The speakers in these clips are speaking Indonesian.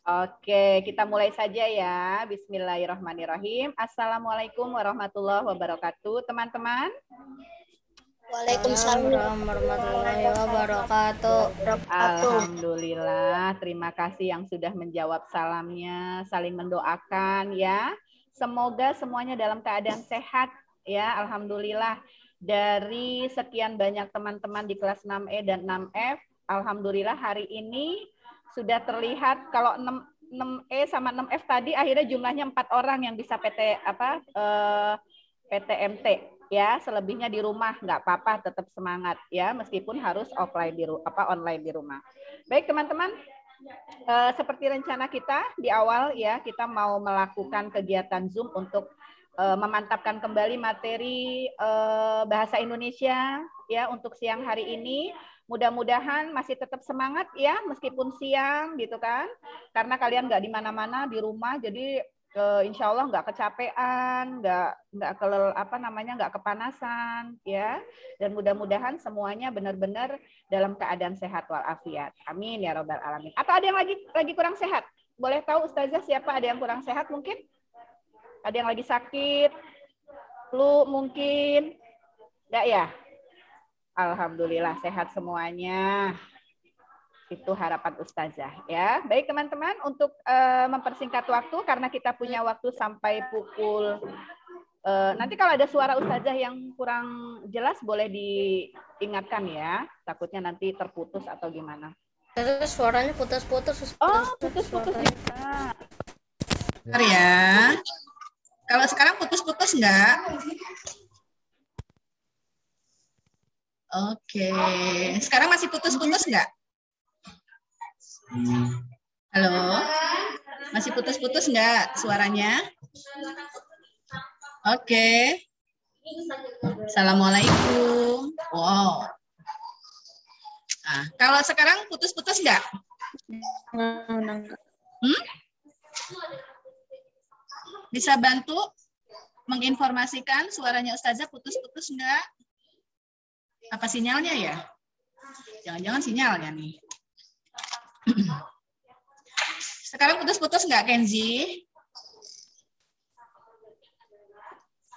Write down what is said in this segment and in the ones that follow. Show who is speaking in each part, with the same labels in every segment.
Speaker 1: Oke, kita mulai saja ya. Bismillahirrahmanirrahim. Assalamualaikum warahmatullahi wabarakatuh, teman-teman.
Speaker 2: Waalaikumsalam warahmatullahi wabarakatuh.
Speaker 1: Alhamdulillah, terima kasih yang sudah menjawab salamnya, saling mendoakan ya. Semoga semuanya dalam keadaan sehat ya. Alhamdulillah, dari sekian banyak teman-teman di kelas 6E dan 6F, alhamdulillah hari ini sudah terlihat kalau 6E sama 6F tadi akhirnya jumlahnya 4 orang yang bisa PTMT ya, selebihnya di rumah nggak apa-apa, tetap semangat ya meskipun harus offline online di rumah. Baik teman-teman, seperti rencana kita di awal ya, kita mau melakukan kegiatan Zoom untuk memantapkan kembali materi bahasa Indonesia ya untuk siang hari ini. Mudah-mudahan masih tetap semangat ya meskipun siang gitu kan, karena kalian nggak di mana-mana di rumah, jadi insya Allah nggak kecapean, nggak kepanasan ya, dan mudah-mudahan semuanya benar-benar dalam keadaan sehat walafiat. Amin ya robbal alamin. Atau ada yang lagi kurang sehat? Boleh tahu Ustazah siapa ada yang kurang sehat mungkin? Ada yang lagi sakit, flu mungkin? Enggak ya? Alhamdulillah sehat semuanya. Itu harapan Ustazah ya. Baik teman-teman, untuk mempersingkat waktu karena kita punya waktu sampai pukul nanti kalau ada suara Ustazah yang kurang jelas boleh diingatkan ya. Takutnya nanti terputus atau gimana.
Speaker 2: Terus suaranya putus-putus.
Speaker 1: Oh, putus-putus juga.
Speaker 3: Bentar ya. Kalau sekarang putus-putus enggak? Oke. Sekarang masih putus-putus enggak? Halo? Masih putus-putus enggak suaranya? Oke. Assalamualaikum. Wow. Nah, kalau sekarang putus-putus enggak? Bisa bantu menginformasikan suaranya Ustazah putus-putus enggak? Apa sinyalnya ya? Jangan-jangan sinyalnya nih. Sekarang putus-putus enggak, Kenzi?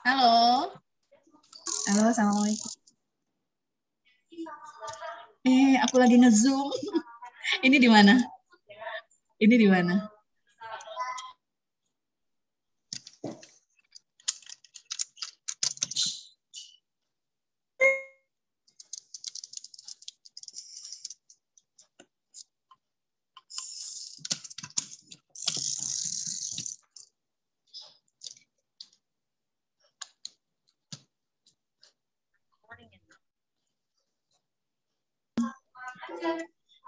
Speaker 3: Halo? Halo, assalamualaikum. Aku lagi nge-zoom. Ini di mana? Ini di mana?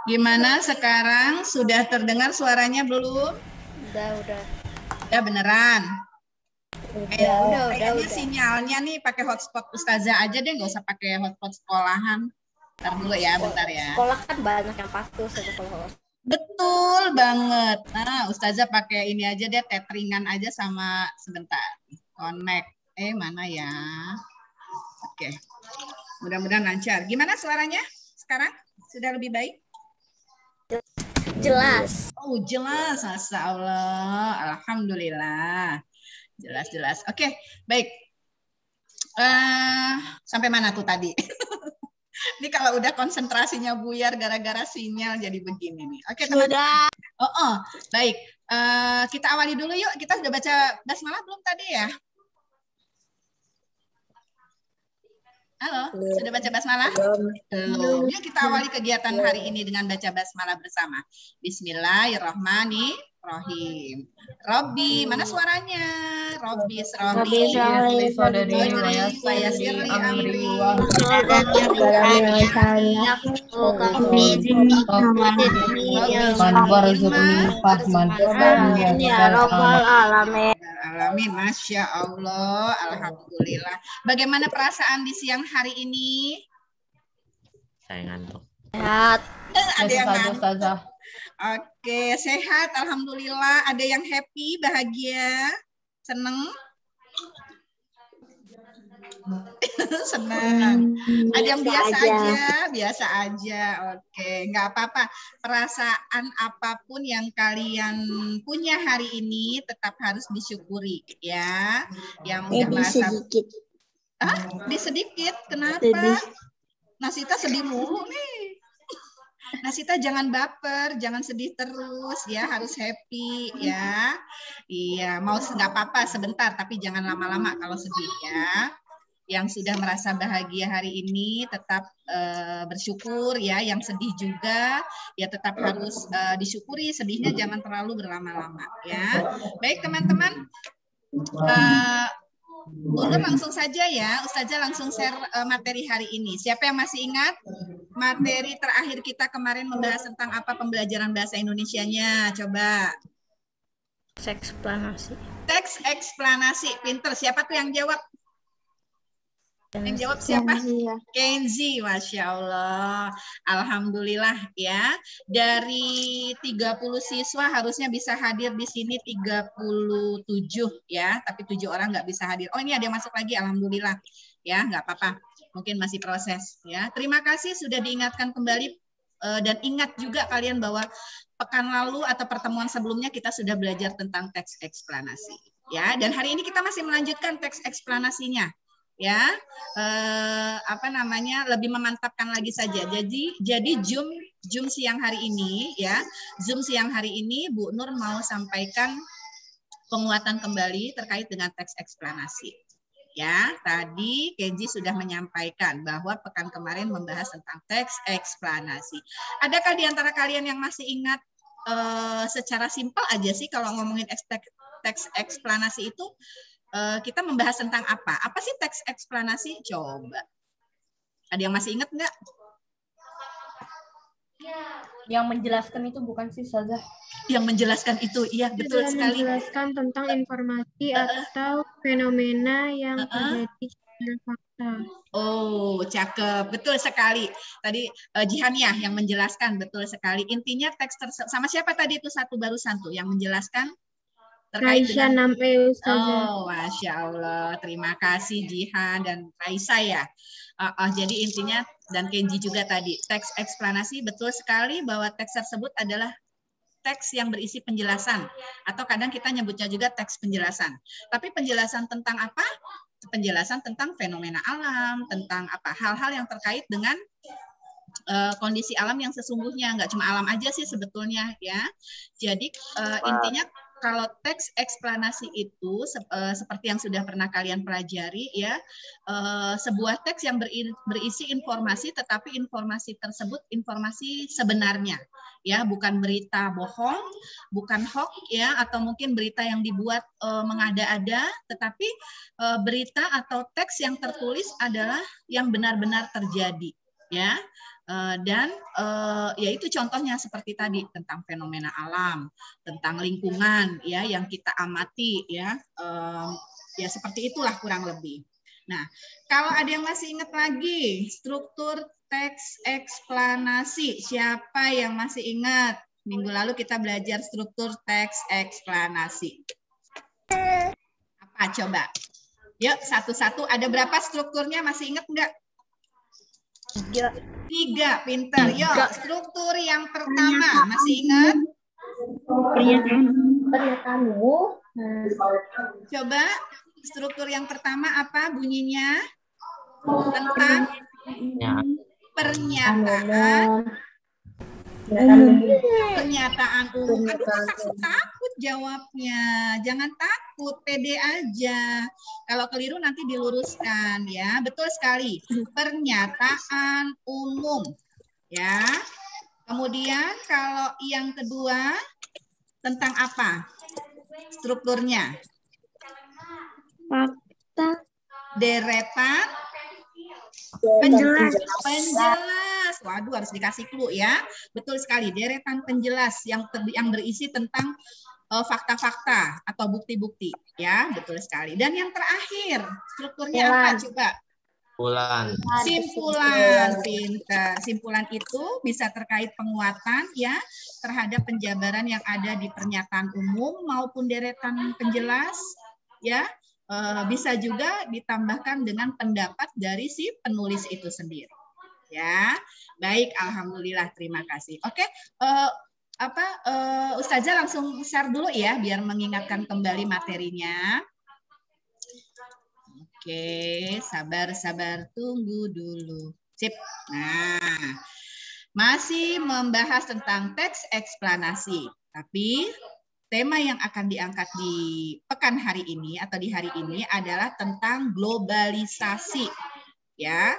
Speaker 3: Gimana sekarang? Sudah terdengar suaranya belum?
Speaker 2: Udah.
Speaker 3: Ya beneran.
Speaker 2: Udah.
Speaker 3: Kayaknya sinyalnya nih pakai hotspot Ustazah aja deh, nggak usah pakai hotspot sekolahan. Bentar dulu ya, bentar ya.
Speaker 2: Sekolah kan banyak yang patuh sekolah.
Speaker 3: Betul banget. Nah, Ustazah pakai ini aja deh, tetheringan aja sama sebentar. Connect. Mana ya? Oke. Mudah-mudahan lancar. Gimana suaranya sekarang? Sudah lebih baik?
Speaker 2: Jelas.
Speaker 3: Oh, jelas. Masya Allah. Alhamdulillah. Jelas. Oke, baik. Sampai mana tuh tadi? Ini kalau udah konsentrasinya buyar gara-gara sinyal jadi begini nih. Oke, teman-teman. Baik. Kita awali dulu yuk. Kita sudah baca basmalah belum tadi ya? Halo, sudah baca basmalah? Belum. Yuk kita awali kegiatan hari ini dengan baca basmalah bersama. Bismillahirrahmanirrahim. Robbi, mana suaranya? Robbi srohli sadri wa yassirli amri wa alamin. Masya Allah, alhamdulillah. Bagaimana perasaan di siang hari ini?
Speaker 4: Saya ngantuk.
Speaker 2: Sehat.
Speaker 3: Ada yang ngantuk. Oke, sehat, alhamdulillah. Ada yang happy, bahagia, seneng? Senang. Ada yang biasa aja. Oke, nggak apa-apa. Perasaan apapun yang kalian punya hari ini tetap harus disyukuri, ya. Yang udah merasa
Speaker 2: sedikit.
Speaker 3: Sedikit. Kenapa?
Speaker 2: Sedih.
Speaker 3: Nasita sedih mulu nih. Nasita jangan baper, jangan sedih terus ya, harus happy ya. Iya, mau nggak apa-apa sebentar, tapi jangan lama-lama kalau sedih ya. Yang sudah merasa bahagia hari ini tetap bersyukur ya. Yang sedih juga ya tetap harus disyukuri. Sedihnya jangan terlalu berlama-lama ya. Baik teman-teman, Bunda langsung saja ya. Ustazah langsung share materi hari ini. Siapa yang masih ingat materi terakhir kita kemarin membahas tentang apa pembelajaran bahasa Indonesianya? Coba.
Speaker 2: Teks eksplanasi.
Speaker 3: Teks eksplanasi. Pinter. Siapa tuh yang jawab? Yang jawab siapa? Kenzi, Masya Allah. Alhamdulillah ya. Dari 30 siswa harusnya bisa hadir di sini 37 ya. Tapi 7 orang nggak bisa hadir. Oh ini ada yang masuk lagi, Alhamdulillah. Ya, nggak apa-apa. Mungkin masih proses ya. Terima kasih sudah diingatkan kembali. Dan ingat juga kalian bahwa pekan lalu atau pertemuan sebelumnya kita sudah belajar tentang teks eksplanasi. Ya, dan hari ini kita masih melanjutkan teks eksplanasinya. Ya, lebih memantapkan lagi saja. Jadi Zoom siang hari ini ya, Zoom siang hari ini Bu Nur mau sampaikan penguatan kembali terkait dengan teks eksplanasi. Ya, tadi Kenji sudah menyampaikan bahwa pekan kemarin membahas tentang teks eksplanasi. Adakah di antara kalian yang masih ingat secara simpel aja sih kalau ngomongin teks eksplanasi itu? Kita membahas tentang apa? Apa sih teks eksplanasi? Coba. Ada yang masih ingat nggak?
Speaker 2: Yang menjelaskan itu bukan sih, Ustazah?
Speaker 3: Yang menjelaskan itu, iya betul sekali.
Speaker 5: Menjelaskan tentang informasi atau fenomena yang terjadi secara fakta.
Speaker 3: Oh, cakep. Betul sekali. Tadi Jihan ya yang menjelaskan, betul sekali. Intinya teks sama siapa tadi itu satu barusan tuh yang menjelaskan?
Speaker 5: Raisa Nampe, Ustazah.
Speaker 3: Oh, Masya Allah. Terima kasih Jihan dan Raisa ya. Jadi intinya, dan Kenji juga tadi, teks eksplanasi betul sekali bahwa teks tersebut adalah teks yang berisi penjelasan. Atau kadang kita nyebutnya juga teks penjelasan. Tapi penjelasan tentang apa? Penjelasan tentang fenomena alam, tentang apa? Hal-hal yang terkait dengan kondisi alam yang sesungguhnya. Nggak cuma alam aja sih sebetulnya ya. Jadi intinya kalau teks eksplanasi itu seperti yang sudah pernah kalian pelajari ya, sebuah teks yang berisi informasi, tetapi informasi tersebut informasi sebenarnya ya, bukan berita bohong, bukan hoax ya, atau mungkin berita yang dibuat mengada-ada, tetapi berita atau teks yang tertulis adalah yang benar-benar terjadi ya. Dan yaitu contohnya seperti tadi tentang fenomena alam, tentang lingkungan ya yang kita amati ya, ya seperti itulah kurang lebih. Nah, kalau ada yang masih ingat lagi struktur teks eksplanasi, siapa yang masih ingat? Minggu lalu kita belajar struktur teks eksplanasi. Apa coba? Yuk satu-satu. Ada berapa strukturnya? Masih ingat nggak? 3, pinter. Yuk, struktur yang pertama, masih ingat?
Speaker 2: Pernyataanmu.
Speaker 3: Coba, struktur yang pertama apa bunyinya? Tentang pernyataan. Pernyataan umum. Aduh, takut jawabnya. Jangan takut, pede aja. Kalau keliru nanti diluruskan ya. Betul sekali. Pernyataan umum. Ya. Kemudian kalau yang kedua tentang apa? Strukturnya.
Speaker 5: Fakta.
Speaker 3: Deretan. Penjelas. Waduh, harus dikasih clue ya. Betul sekali, deretan penjelas yang berisi tentang fakta-fakta atau bukti-bukti ya, betul sekali. Dan yang terakhir, strukturnya apa coba? Simpulan, pinter. Simpulan itu bisa terkait penguatan ya terhadap penjabaran yang ada di pernyataan umum maupun deretan penjelas ya. bisa juga ditambahkan dengan pendapat dari si penulis itu sendiri. Ya, baik, alhamdulillah, terima kasih. Oke, Ustazah langsung share dulu ya, biar mengingatkan kembali materinya. Oke, sabar, tunggu dulu. Sip. Nah, masih membahas tentang teks eksplanasi, tapi tema yang akan diangkat di pekan hari ini atau di hari ini adalah tentang globalisasi. Ya,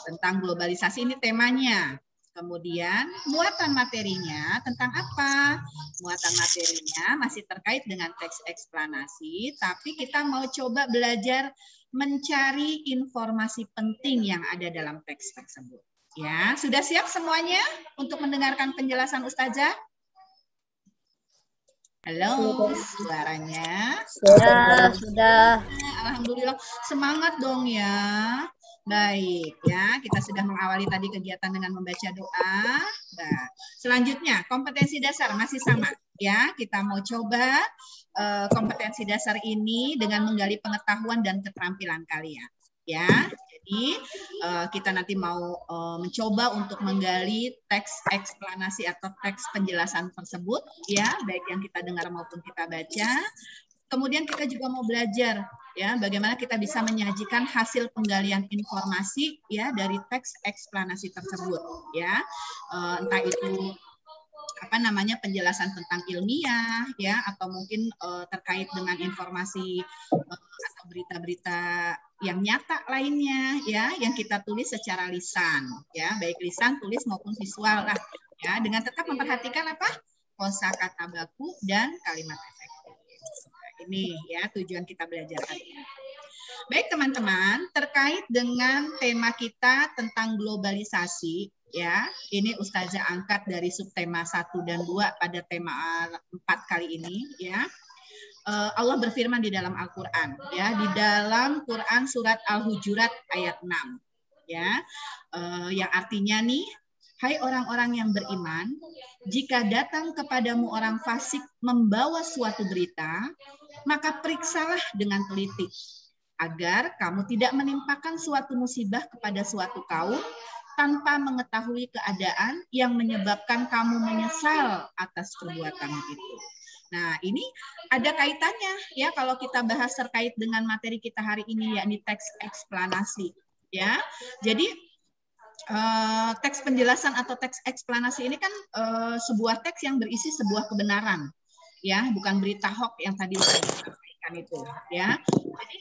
Speaker 3: tentang globalisasi ini temanya. Kemudian muatan materinya tentang apa? Muatan materinya masih terkait dengan teks eksplanasi, tapi kita mau coba belajar mencari informasi penting yang ada dalam teks tersebut. Ya, sudah siap semuanya untuk mendengarkan penjelasan Ustazah? Halo, suaranya?
Speaker 2: Sudah.
Speaker 3: Alhamdulillah, semangat dong ya. Baik ya, kita sudah mengawali tadi kegiatan dengan membaca doa. Nah, selanjutnya kompetensi dasar masih sama ya. Kita mau coba kompetensi dasar ini dengan menggali pengetahuan dan keterampilan kalian. Ya, jadi kita nanti mau mencoba untuk menggali teks eksplanasi atau teks penjelasan tersebut, ya, baik yang kita dengar maupun kita baca. Kemudian kita juga mau belajar ya bagaimana kita bisa menyajikan hasil penggalian informasi ya dari teks eksplanasi tersebut ya, entah itu penjelasan tentang ilmiah ya, atau mungkin terkait dengan informasi atau berita-berita yang nyata lainnya ya, yang kita tulis secara lisan ya, baik lisan, tulis maupun visual lah ya, dengan tetap memperhatikan kosakata baku dan kalimat efektif. Ini ya tujuan kita belajar hari ini. Baik teman-teman, terkait dengan tema kita tentang globalisasi ya, ini Ustazah angkat dari subtema 1 dan 2 pada tema 4 kali ini ya. Allah berfirman di dalam Al-Qur'an ya, di dalam Quran surat Al-Hujurat ayat 6 ya, yang artinya nih, hai orang-orang yang beriman, jika datang kepadamu orang fasik membawa suatu berita, maka periksalah dengan teliti, agar kamu tidak menimpakan suatu musibah kepada suatu kaum tanpa mengetahui keadaan yang menyebabkan kamu menyesal atas perbuatan itu. Nah, ini ada kaitannya ya kalau kita bahas terkait dengan materi kita hari ini, yakni teks eksplanasi ya. Jadi teks penjelasan atau teks eksplanasi ini kan sebuah teks yang berisi sebuah kebenaran ya, bukan berita hoax yang tadi saya sampaikan itu ya. Jadi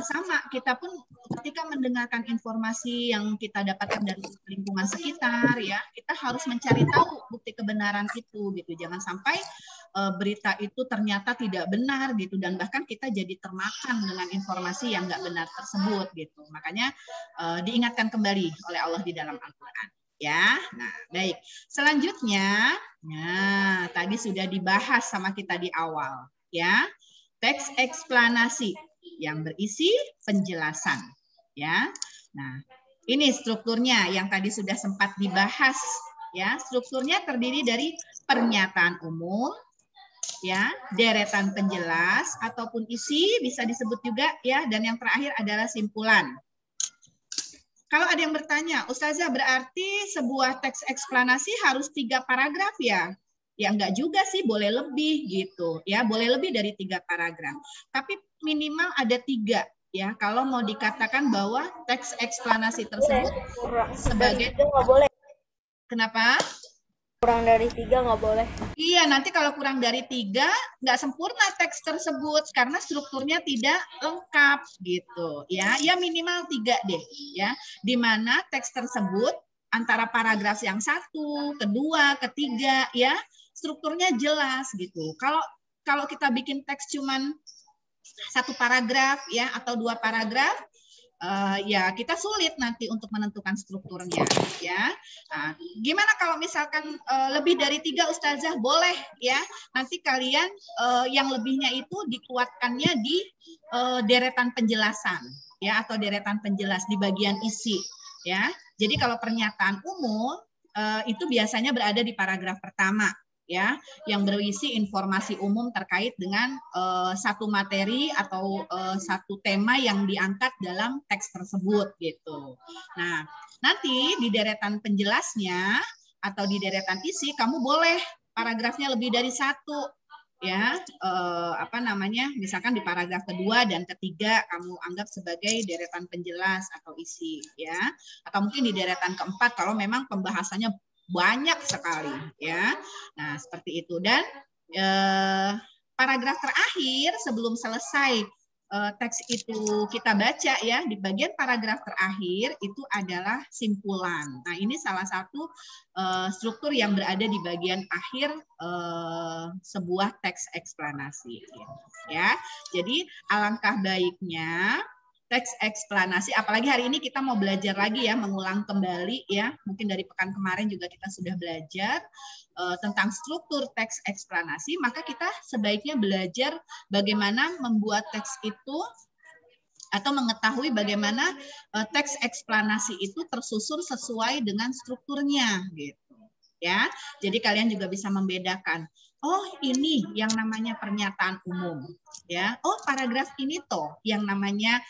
Speaker 3: sama, kita pun ketika mendengarkan informasi yang kita dapatkan dari lingkungan sekitar ya, kita harus mencari tahu bukti kebenaran itu gitu. Jangan sampai berita itu ternyata tidak benar gitu, dan bahkan kita jadi termakan dengan informasi yang nggak benar tersebut gitu. Makanya diingatkan kembali oleh Allah di dalam Al-Qur'an ya. Nah, baik. Selanjutnya, nah tadi sudah dibahas sama kita di awal ya. Teks eksplanasi yang berisi penjelasan ya. Nah, ini strukturnya yang tadi sudah sempat dibahas ya. Strukturnya terdiri dari pernyataan umum ya, deretan penjelas ataupun isi bisa disebut juga ya, dan yang terakhir adalah simpulan. Kalau ada yang bertanya, Ustazah berarti sebuah teks eksplanasi harus 3 paragraf ya? Ya enggak juga sih, boleh lebih gitu ya, boleh lebih dari 3 paragraf. Tapi minimal ada 3 ya, kalau mau dikatakan bahwa teks eksplanasi tersebut sebagai
Speaker 2: nggak boleh.
Speaker 3: Kenapa?
Speaker 2: Kurang dari 3 nggak boleh.
Speaker 3: Iya, nanti kalau kurang dari 3 nggak sempurna teks tersebut karena strukturnya tidak lengkap gitu ya. Ya minimal 3 deh ya, di mana teks tersebut antara paragraf yang 1, kedua, ketiga ya, strukturnya jelas gitu. Kalau kita bikin teks cuman 1 paragraf ya atau 2 paragraf, ya kita sulit nanti untuk menentukan strukturnya ya. Nah, gimana kalau misalkan lebih dari 3 Ustazah? Boleh ya. Nanti kalian yang lebihnya itu dikuatkannya di deretan penjelasan ya, atau deretan penjelas di bagian isi ya. Jadi kalau pernyataan umum itu biasanya berada di paragraf pertama ya, yang berisi informasi umum terkait dengan satu materi atau satu tema yang diangkat dalam teks tersebut gitu. Nah, nanti di deretan penjelasnya atau di deretan isi kamu boleh paragrafnya lebih dari satu, ya, misalkan di paragraf kedua dan ketiga kamu anggap sebagai deretan penjelas atau isi, ya, atau mungkin di deretan keempat kalau memang pembahasannya banyak sekali, ya. Nah, seperti itu. Dan paragraf terakhir sebelum selesai teks itu kita baca, ya, di bagian paragraf terakhir itu adalah simpulan. Nah, ini salah satu struktur yang berada di bagian akhir sebuah teks eksplanasi, ya. Jadi alangkah baiknya teks eksplanasi, apalagi hari ini kita mau belajar lagi, ya, mengulang kembali, ya, mungkin dari pekan kemarin juga kita sudah belajar tentang struktur teks eksplanasi, maka kita sebaiknya belajar bagaimana membuat teks itu atau mengetahui bagaimana teks eksplanasi itu tersusun sesuai dengan strukturnya, gitu, ya. Jadi kalian juga bisa membedakan. Oh, ini yang namanya pernyataan umum, ya. Oh, paragraf ini toh yang namanya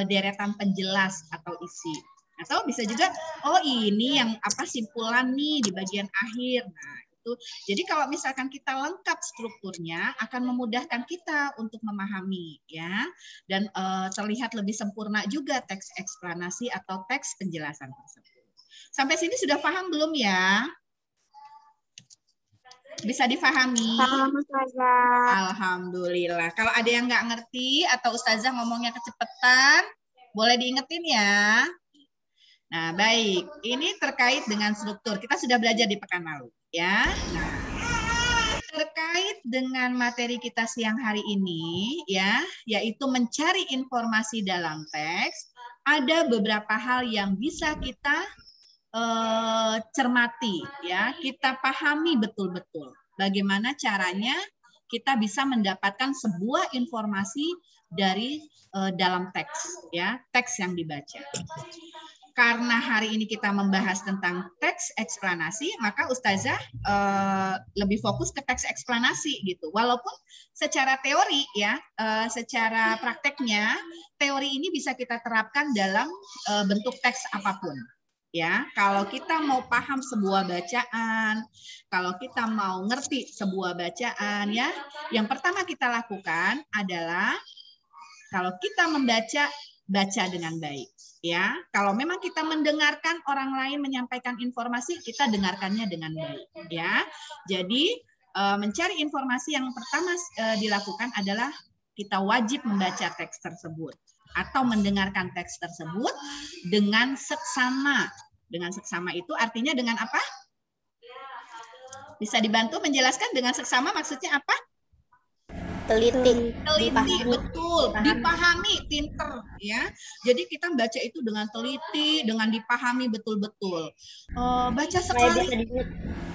Speaker 3: deretan penjelas atau isi. Atau bisa juga, oh ini yang simpulan nih di bagian akhir. Nah, itu. Jadi kalau misalkan kita lengkap strukturnya akan memudahkan kita untuk memahami, ya. Dan terlihat lebih sempurna juga teks eksplanasi atau teks penjelasan tersebut. Sampai sini sudah paham belum, ya? Bisa difahami? Alhamdulillah. Kalau ada yang nggak ngerti atau Ustazah ngomongnya kecepatan, boleh diingetin, ya. Nah, baik. Ini terkait dengan struktur. Kita sudah belajar di pekan lalu, ya. Nah, terkait dengan materi kita siang hari ini, ya, yaitu mencari informasi dalam teks, ada beberapa hal yang bisa kita cermati, ya, kita pahami betul-betul bagaimana caranya kita bisa mendapatkan sebuah informasi dari dalam teks, ya, teks yang dibaca. Karena hari ini kita membahas tentang teks eksplanasi, maka Ustazah lebih fokus ke teks eksplanasi gitu. Walaupun secara teori, ya, secara prakteknya teori ini bisa kita terapkan dalam bentuk teks apapun. Ya, kalau kita mau paham sebuah bacaan, kalau kita mau ngerti sebuah bacaan, ya, yang pertama kita lakukan adalah kalau kita membaca, baca dengan baik, ya. Kalau memang kita mendengarkan orang lain menyampaikan informasi, kita dengarkannya dengan baik, ya. Jadi mencari informasi yang pertama dilakukan adalah kita wajib membaca teks tersebut atau mendengarkan teks tersebut dengan seksama. Dengan seksama itu artinya dengan apa? Bisa dibantu menjelaskan dengan seksama maksudnya apa?
Speaker 2: Teliti,
Speaker 3: Betul, dipahami, pinter, ya. Jadi kita baca itu dengan teliti, dengan dipahami betul-betul. Baca sekali,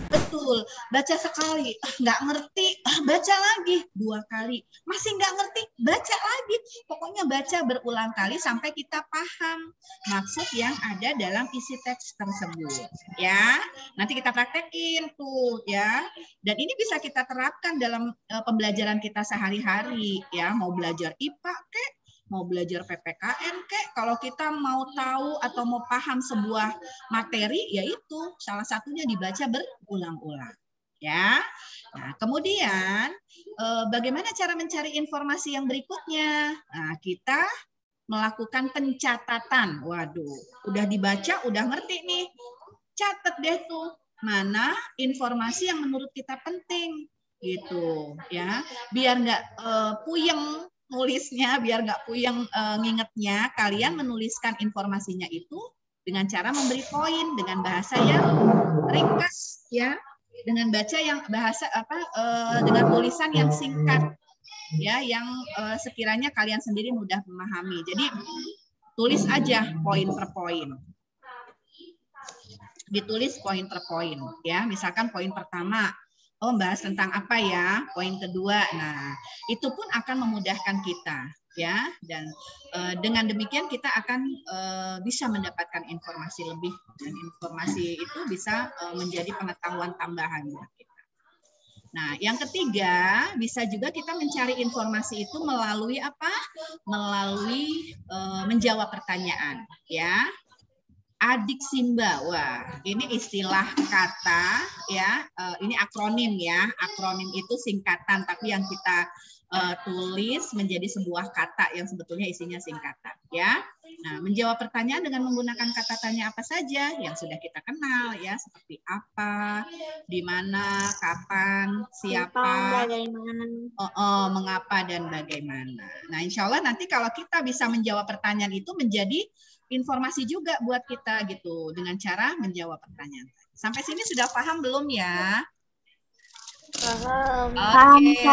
Speaker 3: betul. Baca sekali, nggak ngerti, baca lagi 2 kali, masih nggak ngerti, baca lagi. Pokoknya baca berulang kali sampai kita paham maksud yang ada dalam isi teks tersebut, ya. Nanti kita praktekin tuh, ya. Dan ini bisa kita terapkan dalam pembelajaran kita sehari-hari, ya. Mau belajar IPA kek, mau belajar PPKN kek, kalau kita mau tahu atau mau paham sebuah materi, yaitu salah satunya dibaca berulang-ulang, ya. Nah, kemudian bagaimana cara mencari informasi yang berikutnya? Nah, kita melakukan pencatatan. Waduh, udah dibaca, udah ngerti nih. Catat deh tuh mana informasi yang menurut kita penting, gitu, ya. Biar nggak puyeng nulisnya, biar nggak puyeng ngingetnya, kalian menuliskan informasinya itu dengan cara memberi poin dengan bahasa yang ringkas, ya, dengan baca yang bahasa dengan tulisan yang singkat, ya, yang sekiranya kalian sendiri mudah memahami. Jadi tulis aja poin per poin. Ditulis poin per poin, ya. Misalkan poin pertama, oh, bahas tentang apa ya? Poin kedua. Nah, itu pun akan memudahkan kita, ya. Dan dengan demikian kita akan bisa mendapatkan informasi lebih, dan informasi itu bisa menjadi pengetahuan tambahan buat kita. Nah, yang ketiga, bisa juga kita mencari informasi itu melalui apa? Melalui menjawab pertanyaan, ya. Adik Simba, wah, ini istilah kata, ya. Ini akronim, ya. Akronim itu singkatan, tapi yang kita tulis menjadi sebuah kata yang sebetulnya isinya singkatan, ya. Nah, menjawab pertanyaan dengan menggunakan kata tanya apa saja yang sudah kita kenal, ya, seperti apa, di mana, kapan, siapa, mengapa, dan bagaimana. Nah, insya Allah nanti kalau kita bisa menjawab pertanyaan itu menjadi informasi juga buat kita gitu dengan cara menjawab pertanyaan. Sampai sini sudah paham belum ya? Oke,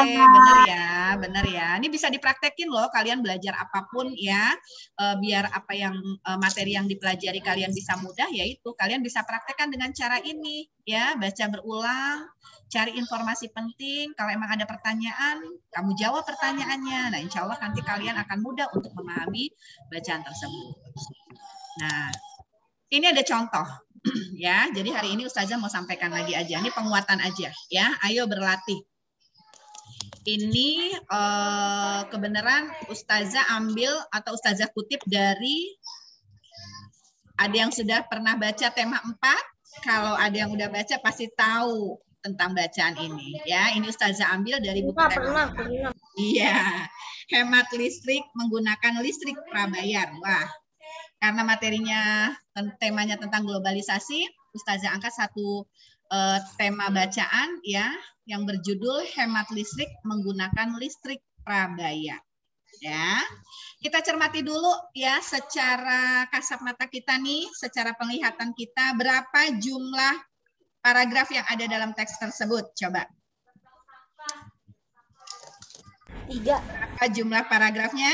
Speaker 3: benar ya. Ini bisa dipraktekin loh, kalian belajar apapun ya, biar apa yang materi yang dipelajari kalian bisa mudah, yaitu kalian bisa praktekkan dengan cara ini ya, baca berulang, cari informasi penting. Kalau emang ada pertanyaan, kamu jawab pertanyaannya. Nah, insya Allah nanti kalian akan mudah untuk memahami bacaan tersebut. Nah, ini ada contoh. Ya, jadi hari ini Ustazah mau sampaikan lagi aja. Ini penguatan aja, ya. Ayo berlatih. Ini kebenaran Ustazah ambil atau Ustazah kutip dari ada yang sudah pernah baca tema 4. Kalau ada yang udah baca pasti tahu tentang bacaan ini, ya. Ini Ustazah ambil dari buku tema 4. Iya. Hemat listrik menggunakan listrik prabayar. Wah. Karena materinya, temanya tentang globalisasi, Ustazah angkat satu tema bacaan ya, yang berjudul hemat listrik menggunakan listrik prabayar. Ya, kita cermati dulu ya secara kasat mata kita nih, secara penglihatan kita berapa jumlah paragraf yang ada dalam teks tersebut. Coba.
Speaker 2: 3.
Speaker 3: Berapa jumlah paragrafnya?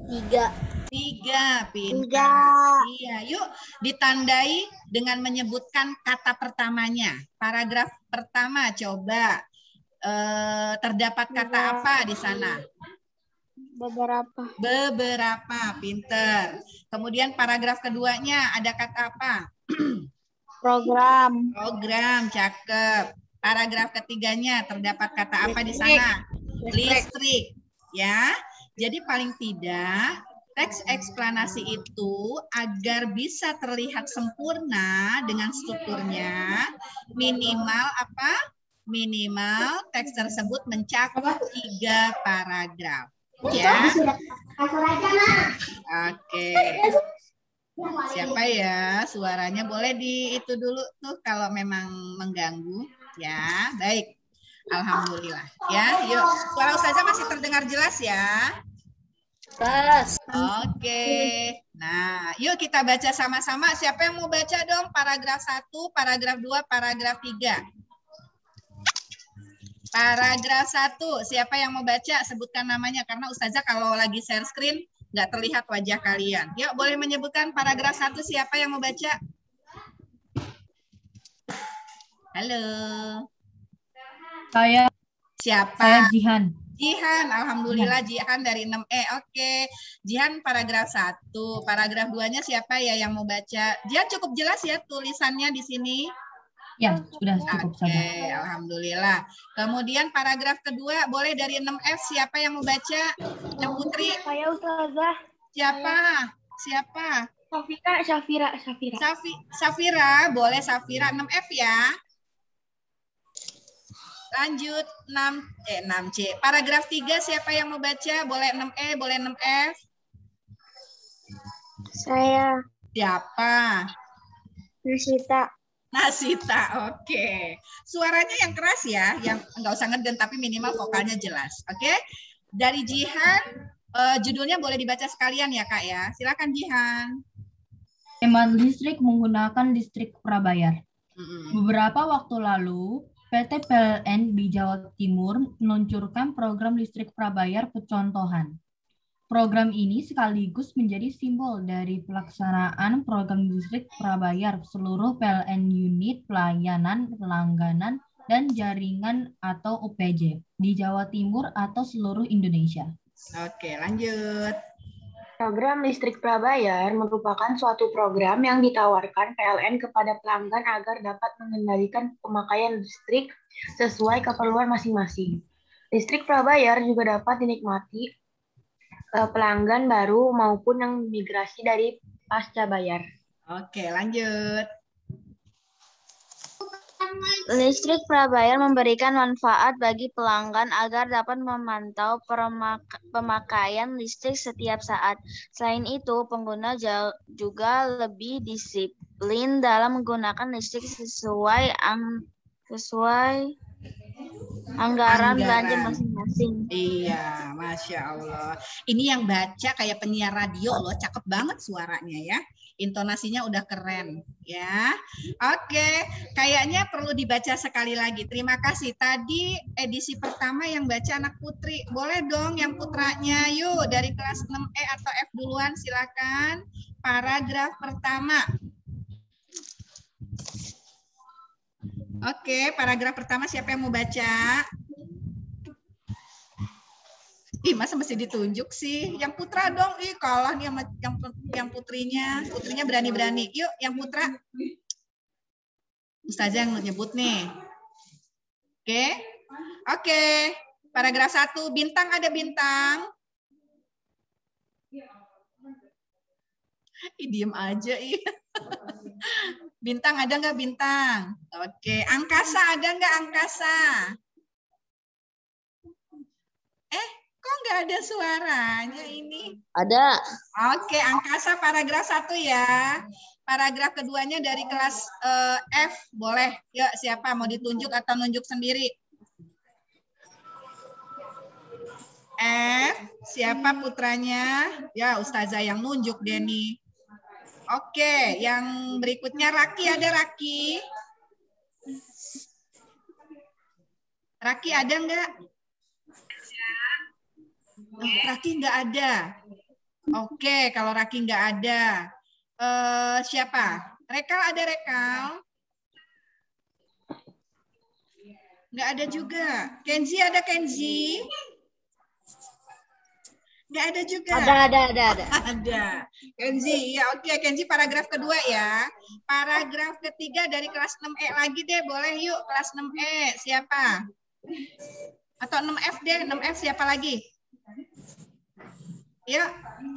Speaker 2: 3.
Speaker 3: 3, pintar. Iya, yuk ditandai dengan menyebutkan kata pertamanya. Paragraf pertama, coba terdapat kata apa di sana?
Speaker 5: Beberapa.
Speaker 3: Beberapa, pintar. Kemudian paragraf keduanya ada kata apa?
Speaker 5: Program.
Speaker 3: Program, cakep. Paragraf ketiganya terdapat kata apa di sana? Listrik. Ya, jadi paling tidak teks eksplanasi itu agar bisa terlihat sempurna dengan strukturnya, minimal apa? Minimal teks tersebut mencakup 3 paragraf. Ya. Oke. Siapa ya? Suaranya boleh di itu dulu tuh kalau memang mengganggu. Ya, baik. Alhamdulillah. Ya, yuk. Suara Ustazah masih terdengar jelas ya?
Speaker 2: Jelas.
Speaker 3: Oke. Nah, yuk kita baca sama-sama. Siapa yang mau baca dong? Paragraf 1, paragraf 2, paragraf 3. Paragraf 1. Siapa yang mau baca? Sebutkan namanya. Karena Ustazah kalau lagi share screen, nggak terlihat wajah kalian. Yuk, boleh menyebutkan paragraf 1. Siapa yang mau baca? Halo.
Speaker 6: Saya.
Speaker 3: Siapa?
Speaker 6: Saya Jihan.
Speaker 3: Jihan, alhamdulillah Jihan dari 6E. Oke, Jihan paragraf 1. Paragraf 2-nya siapa ya yang mau baca? Jihan cukup jelas ya tulisannya di sini?
Speaker 6: Ya, sudah cukup saja.
Speaker 3: Oke, alhamdulillah. Kemudian paragraf kedua, boleh dari 6F siapa yang mau baca? Yang Putri?
Speaker 5: Saya Ustazah.
Speaker 3: Siapa? Siapa?
Speaker 5: Safira.
Speaker 3: Safira, boleh Safira 6F ya. Lanjut 6C. Paragraf 3 siapa yang mau baca? Boleh 6E, boleh 6F.
Speaker 5: Saya.
Speaker 3: Siapa? Nasita, oke. Suaranya yang keras ya, yang nggak usah ngeden tapi minimal vokalnya jelas. Oke. Dari Jihan, judulnya boleh dibaca sekalian ya Kak ya. Silakan Jihan.
Speaker 6: Hemat listrik menggunakan listrik prabayar. Beberapa waktu lalu, PT PLN di Jawa Timur meluncurkan program listrik prabayar pecontohan. Program ini sekaligus menjadi simbol dari pelaksanaan program listrik prabayar seluruh PLN unit pelayanan langganan dan jaringan atau UPJ di Jawa Timur atau seluruh Indonesia.
Speaker 3: Oke, lanjut.
Speaker 5: Program listrik prabayar merupakan suatu program yang ditawarkan PLN kepada pelanggan agar dapat mengendalikan pemakaian listrik sesuai keperluan masing-masing. Listrik prabayar juga dapat dinikmati pelanggan baru maupun yang migrasi dari pasca bayar.
Speaker 3: Oke, lanjut.
Speaker 7: Listrik prabayar memberikan manfaat bagi pelanggan agar dapat memantau pemakaian listrik setiap saat. Selain itu, pengguna juga lebih disiplin dalam menggunakan listrik sesuai anggaran belanja masing-masing.
Speaker 3: Iya, Masya Allah. Ini yang baca kayak penyiar radio loh, cakep banget suaranya ya. Intonasinya udah keren ya. Oke, kayaknya perlu dibaca sekali lagi. Terima kasih. Tadi edisi pertama yang baca anak Putri. Boleh dong yang putranya. Yuk dari kelas 6E atau F duluan silakan. Paragraf pertama. Oke, paragraf pertama siapa yang mau baca? Ih, masa mesti ditunjuk sih? Yang putra dong. Ih, kalah nih sama yang putrinya. Putrinya berani-berani. Yuk, yang putra. Ustazah yang nyebut nih. Oke. Oke. Paragraf 1. Bintang ada bintang. Ih, diem aja. Ih. Bintang ada nggak bintang? Oke. Angkasa ada nggak angkasa? Kok nggak ada suaranya ini?
Speaker 7: Ada.
Speaker 3: Oke, angkasa paragraf 1 ya. Paragraf keduanya dari kelas F, boleh. Yuk, siapa mau ditunjuk atau nunjuk sendiri? F, siapa putranya? Ya, Ustazah yang nunjuk Denny. Oke, yang berikutnya Raki, ada Raki? Raki ada nggak? Raki nggak ada. Oke, kalau Raki nggak ada. Siapa? Rekal ada Rekal? Nggak ada juga. Kenzi ada Kenzi? Nggak ada juga.
Speaker 2: Ada.
Speaker 3: Ada. Kenzi, ya oke. Kenzi paragraf kedua ya. Paragraf ketiga dari kelas 6E lagi deh. Boleh yuk kelas 6E. Siapa? Atau 6F deh. 6F siapa lagi? Ya,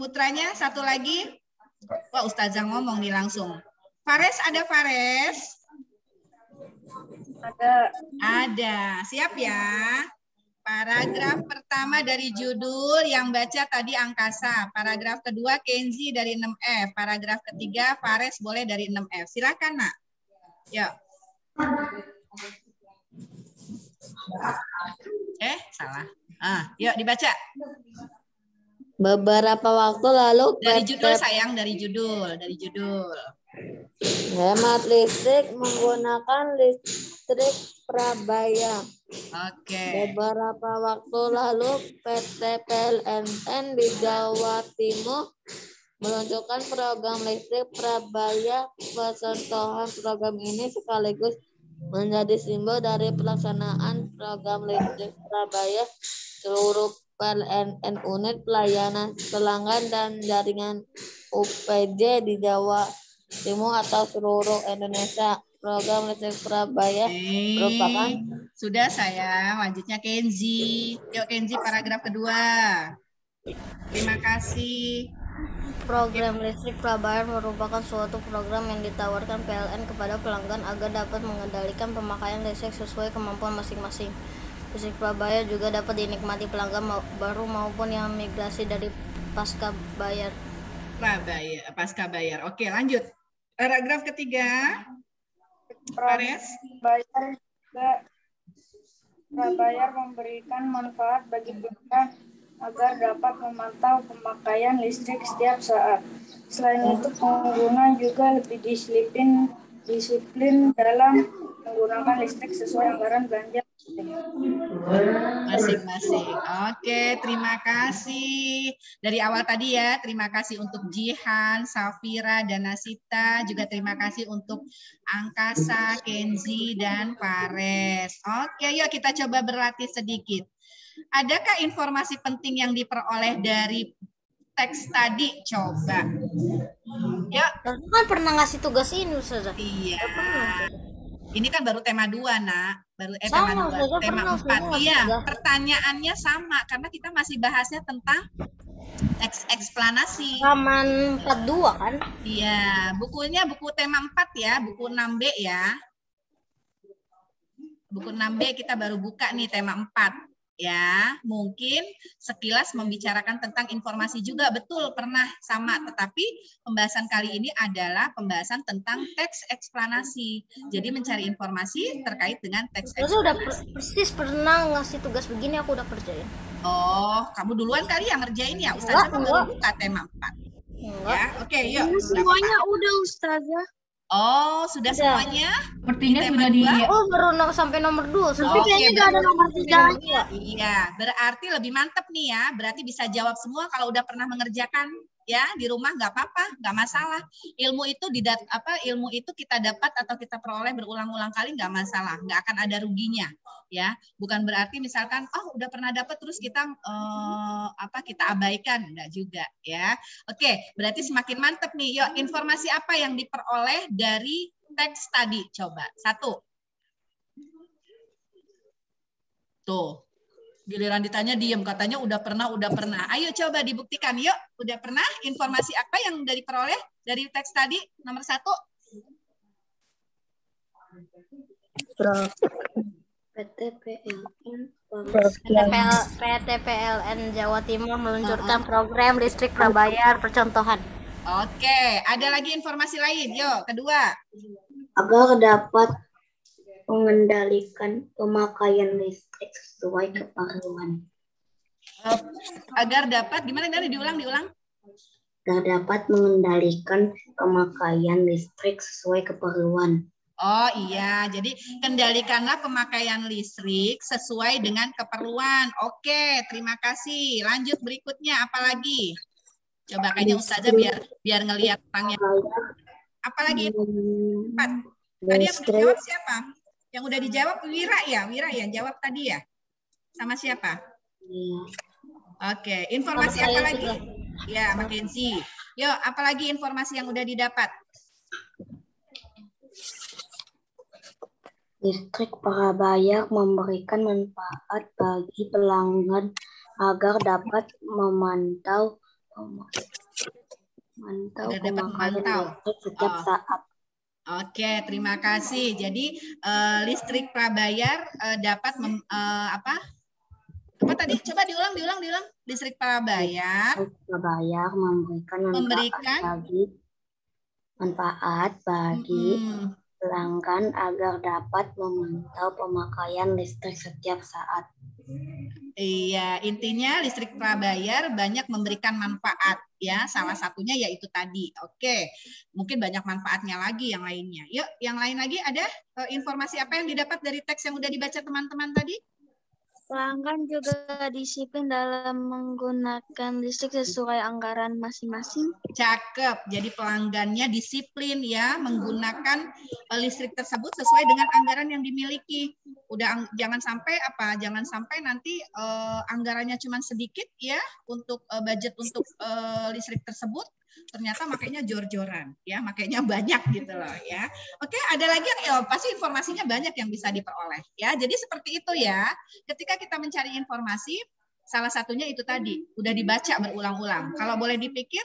Speaker 3: putranya satu lagi. Wah, Ustazah ngomong nih langsung. Fares ada Fares? Ada. Siap ya? Paragraf pertama dari judul yang baca tadi Angkasa. Paragraf kedua Kenzi dari 6F. Paragraf ketiga Fares boleh dari 6F. Silakan, Nak. Yuk. Salah. Yuk dibaca.
Speaker 7: Beberapa waktu lalu
Speaker 3: Dari judul sayang, dari judul.
Speaker 7: hemat listrik menggunakan listrik prabayar.
Speaker 3: Oke.
Speaker 7: Beberapa waktu lalu PT PLN di Jawa Timur meluncurkan program listrik prabayar. Percontohan program ini sekaligus menjadi simbol dari pelaksanaan program listrik prabayar seluruh PLN unit pelayanan pelanggan dan jaringan UPJ di Jawa Timur atau seluruh Indonesia. Program listrik prabayar merupakan.
Speaker 3: Sudah sayang, lanjutnya Kenzi. Yuk Kenzi paragraf kedua. Terima kasih.
Speaker 2: Program listrik prabayar merupakan suatu program yang ditawarkan PLN kepada pelanggan agar dapat mengendalikan pemakaian listrik sesuai kemampuan masing-masing. Listrik prabayar juga dapat dinikmati pelanggan baru maupun yang migrasi dari pasca bayar.
Speaker 3: Pasca bayar. Oke, lanjut. Paragraf ketiga. Fares.
Speaker 5: Prabayar memberikan manfaat bagi pelanggan agar dapat memantau pemakaian listrik setiap saat. Selain itu, pengguna juga lebih disiplin dalam menggunakan listrik sesuai anggaran belanja
Speaker 3: masing-masing. Oke, terima kasih. Dari awal tadi ya, terima kasih untuk Jihan, Safira, dan Nasita. Juga terima kasih untuk Angkasa, Kenzi, dan Fares. Oke, yuk kita coba berlatih sedikit. Adakah informasi penting yang diperoleh dari teks tadi? Coba. Ya.
Speaker 2: Kan pernah ngasih tugas ini, Ustazah.
Speaker 3: Iya. Ini kan baru tema 2, Nak. Baru tema 2. Tema 4. Iya, pertanyaannya sama karena kita masih bahasnya tentang teks eksplanasi.
Speaker 2: Halaman 42 kan?
Speaker 3: Iya, bukunya buku tema 4 ya, buku 6B ya. Buku 6B kita baru buka nih tema 4. Ya, mungkin sekilas membicarakan tentang informasi juga, betul pernah sama, tetapi pembahasan kali ini adalah pembahasan tentang teks eksplanasi. Jadi mencari informasi terkait dengan teks eksplanasi.
Speaker 2: Udah persis pernah ngasih tugas begini, aku udah kerjain.
Speaker 3: Oh, kamu duluan kali yang ngerjain ya? Ustazah kan baru buka tema 4. Ya, oke, yuk.
Speaker 7: Semuanya udah, Ustazah.
Speaker 3: Oh, sudah semuanya?
Speaker 6: Sepertinya sudah di...
Speaker 2: Oh, baru sampai nomor 2.
Speaker 7: Tapi kayaknya nggak ada nomor 3.
Speaker 3: Iya, berarti lebih mantep nih ya. Berarti bisa jawab semua kalau udah pernah mengerjakan ya di rumah, nggak apa-apa, nggak masalah. Ilmu itu ilmu itu kita dapat atau kita peroleh berulang-ulang kali nggak masalah, nggak akan ada ruginya ya. Bukan berarti misalkan udah pernah dapat terus kita kita abaikan, nggak juga ya. Oke, berarti semakin mantep nih. Yuk, informasi apa yang diperoleh dari teks tadi? Coba 1. Tuh. Giliran ditanya diem, katanya udah pernah. Ayo coba dibuktikan, yuk. Udah pernah? Informasi apa yang udah diperoleh dari teks tadi? Nomor 1.
Speaker 2: PT PLN Jawa Timur meluncurkan program listrik prabayar percontohan.
Speaker 3: Oke, ada lagi informasi lain. Yuk, kedua.
Speaker 5: Agar dapat mengendalikan pemakaian listrik sesuai keperluan.
Speaker 3: Agar dapat, gimana diulang?
Speaker 5: Agar dapat mengendalikan pemakaian listrik sesuai keperluan.
Speaker 3: Oh iya, jadi kendalikanlah pemakaian listrik sesuai dengan keperluan. Oke, terima kasih. Lanjut berikutnya, apa lagi? Coba kayaknya Ustazah biar ngelihat orangnya. Apalagi? 4. Tadi yang udah dijawab siapa? Yang udah dijawab Wira yang jawab tadi ya? Sama siapa? Oke, informasi apa lagi? Ya, Mackenzie. Yuk, apalagi informasi yang udah didapat?
Speaker 5: Listrik prabayar memberikan manfaat bagi pelanggan agar dapat memantau pemakaian listrik setiap saat.
Speaker 3: Oke, terima kasih. Jadi listrik prabayar dapat apa tadi? Coba diulang. Listrik prabayar memberikan manfaat bagi pelanggan agar dapat memantau pemakaian listrik setiap saat. Iya, intinya listrik prabayar banyak memberikan manfaat ya. Salah satunya yaitu tadi. Oke, mungkin banyak manfaatnya lagi yang lainnya. Yuk, yang lain lagi ada informasi apa yang didapat dari teks yang udah dibaca teman-teman tadi?
Speaker 7: Pelanggan juga disiplin dalam menggunakan listrik sesuai anggaran masing-masing.
Speaker 3: Cakep. Jadi pelanggannya disiplin ya menggunakan listrik tersebut sesuai dengan anggaran yang dimiliki. Jangan sampai nanti anggarannya cuma sedikit ya untuk budget untuk listrik tersebut. Ternyata makanya jor-joran ya, makanya banyak gitu loh ya. Oke, ada lagi yang pasti informasinya banyak yang bisa diperoleh ya. Jadi seperti itu ya. Ketika kita mencari informasi, salah satunya itu tadi udah dibaca berulang-ulang. Kalau boleh dipikir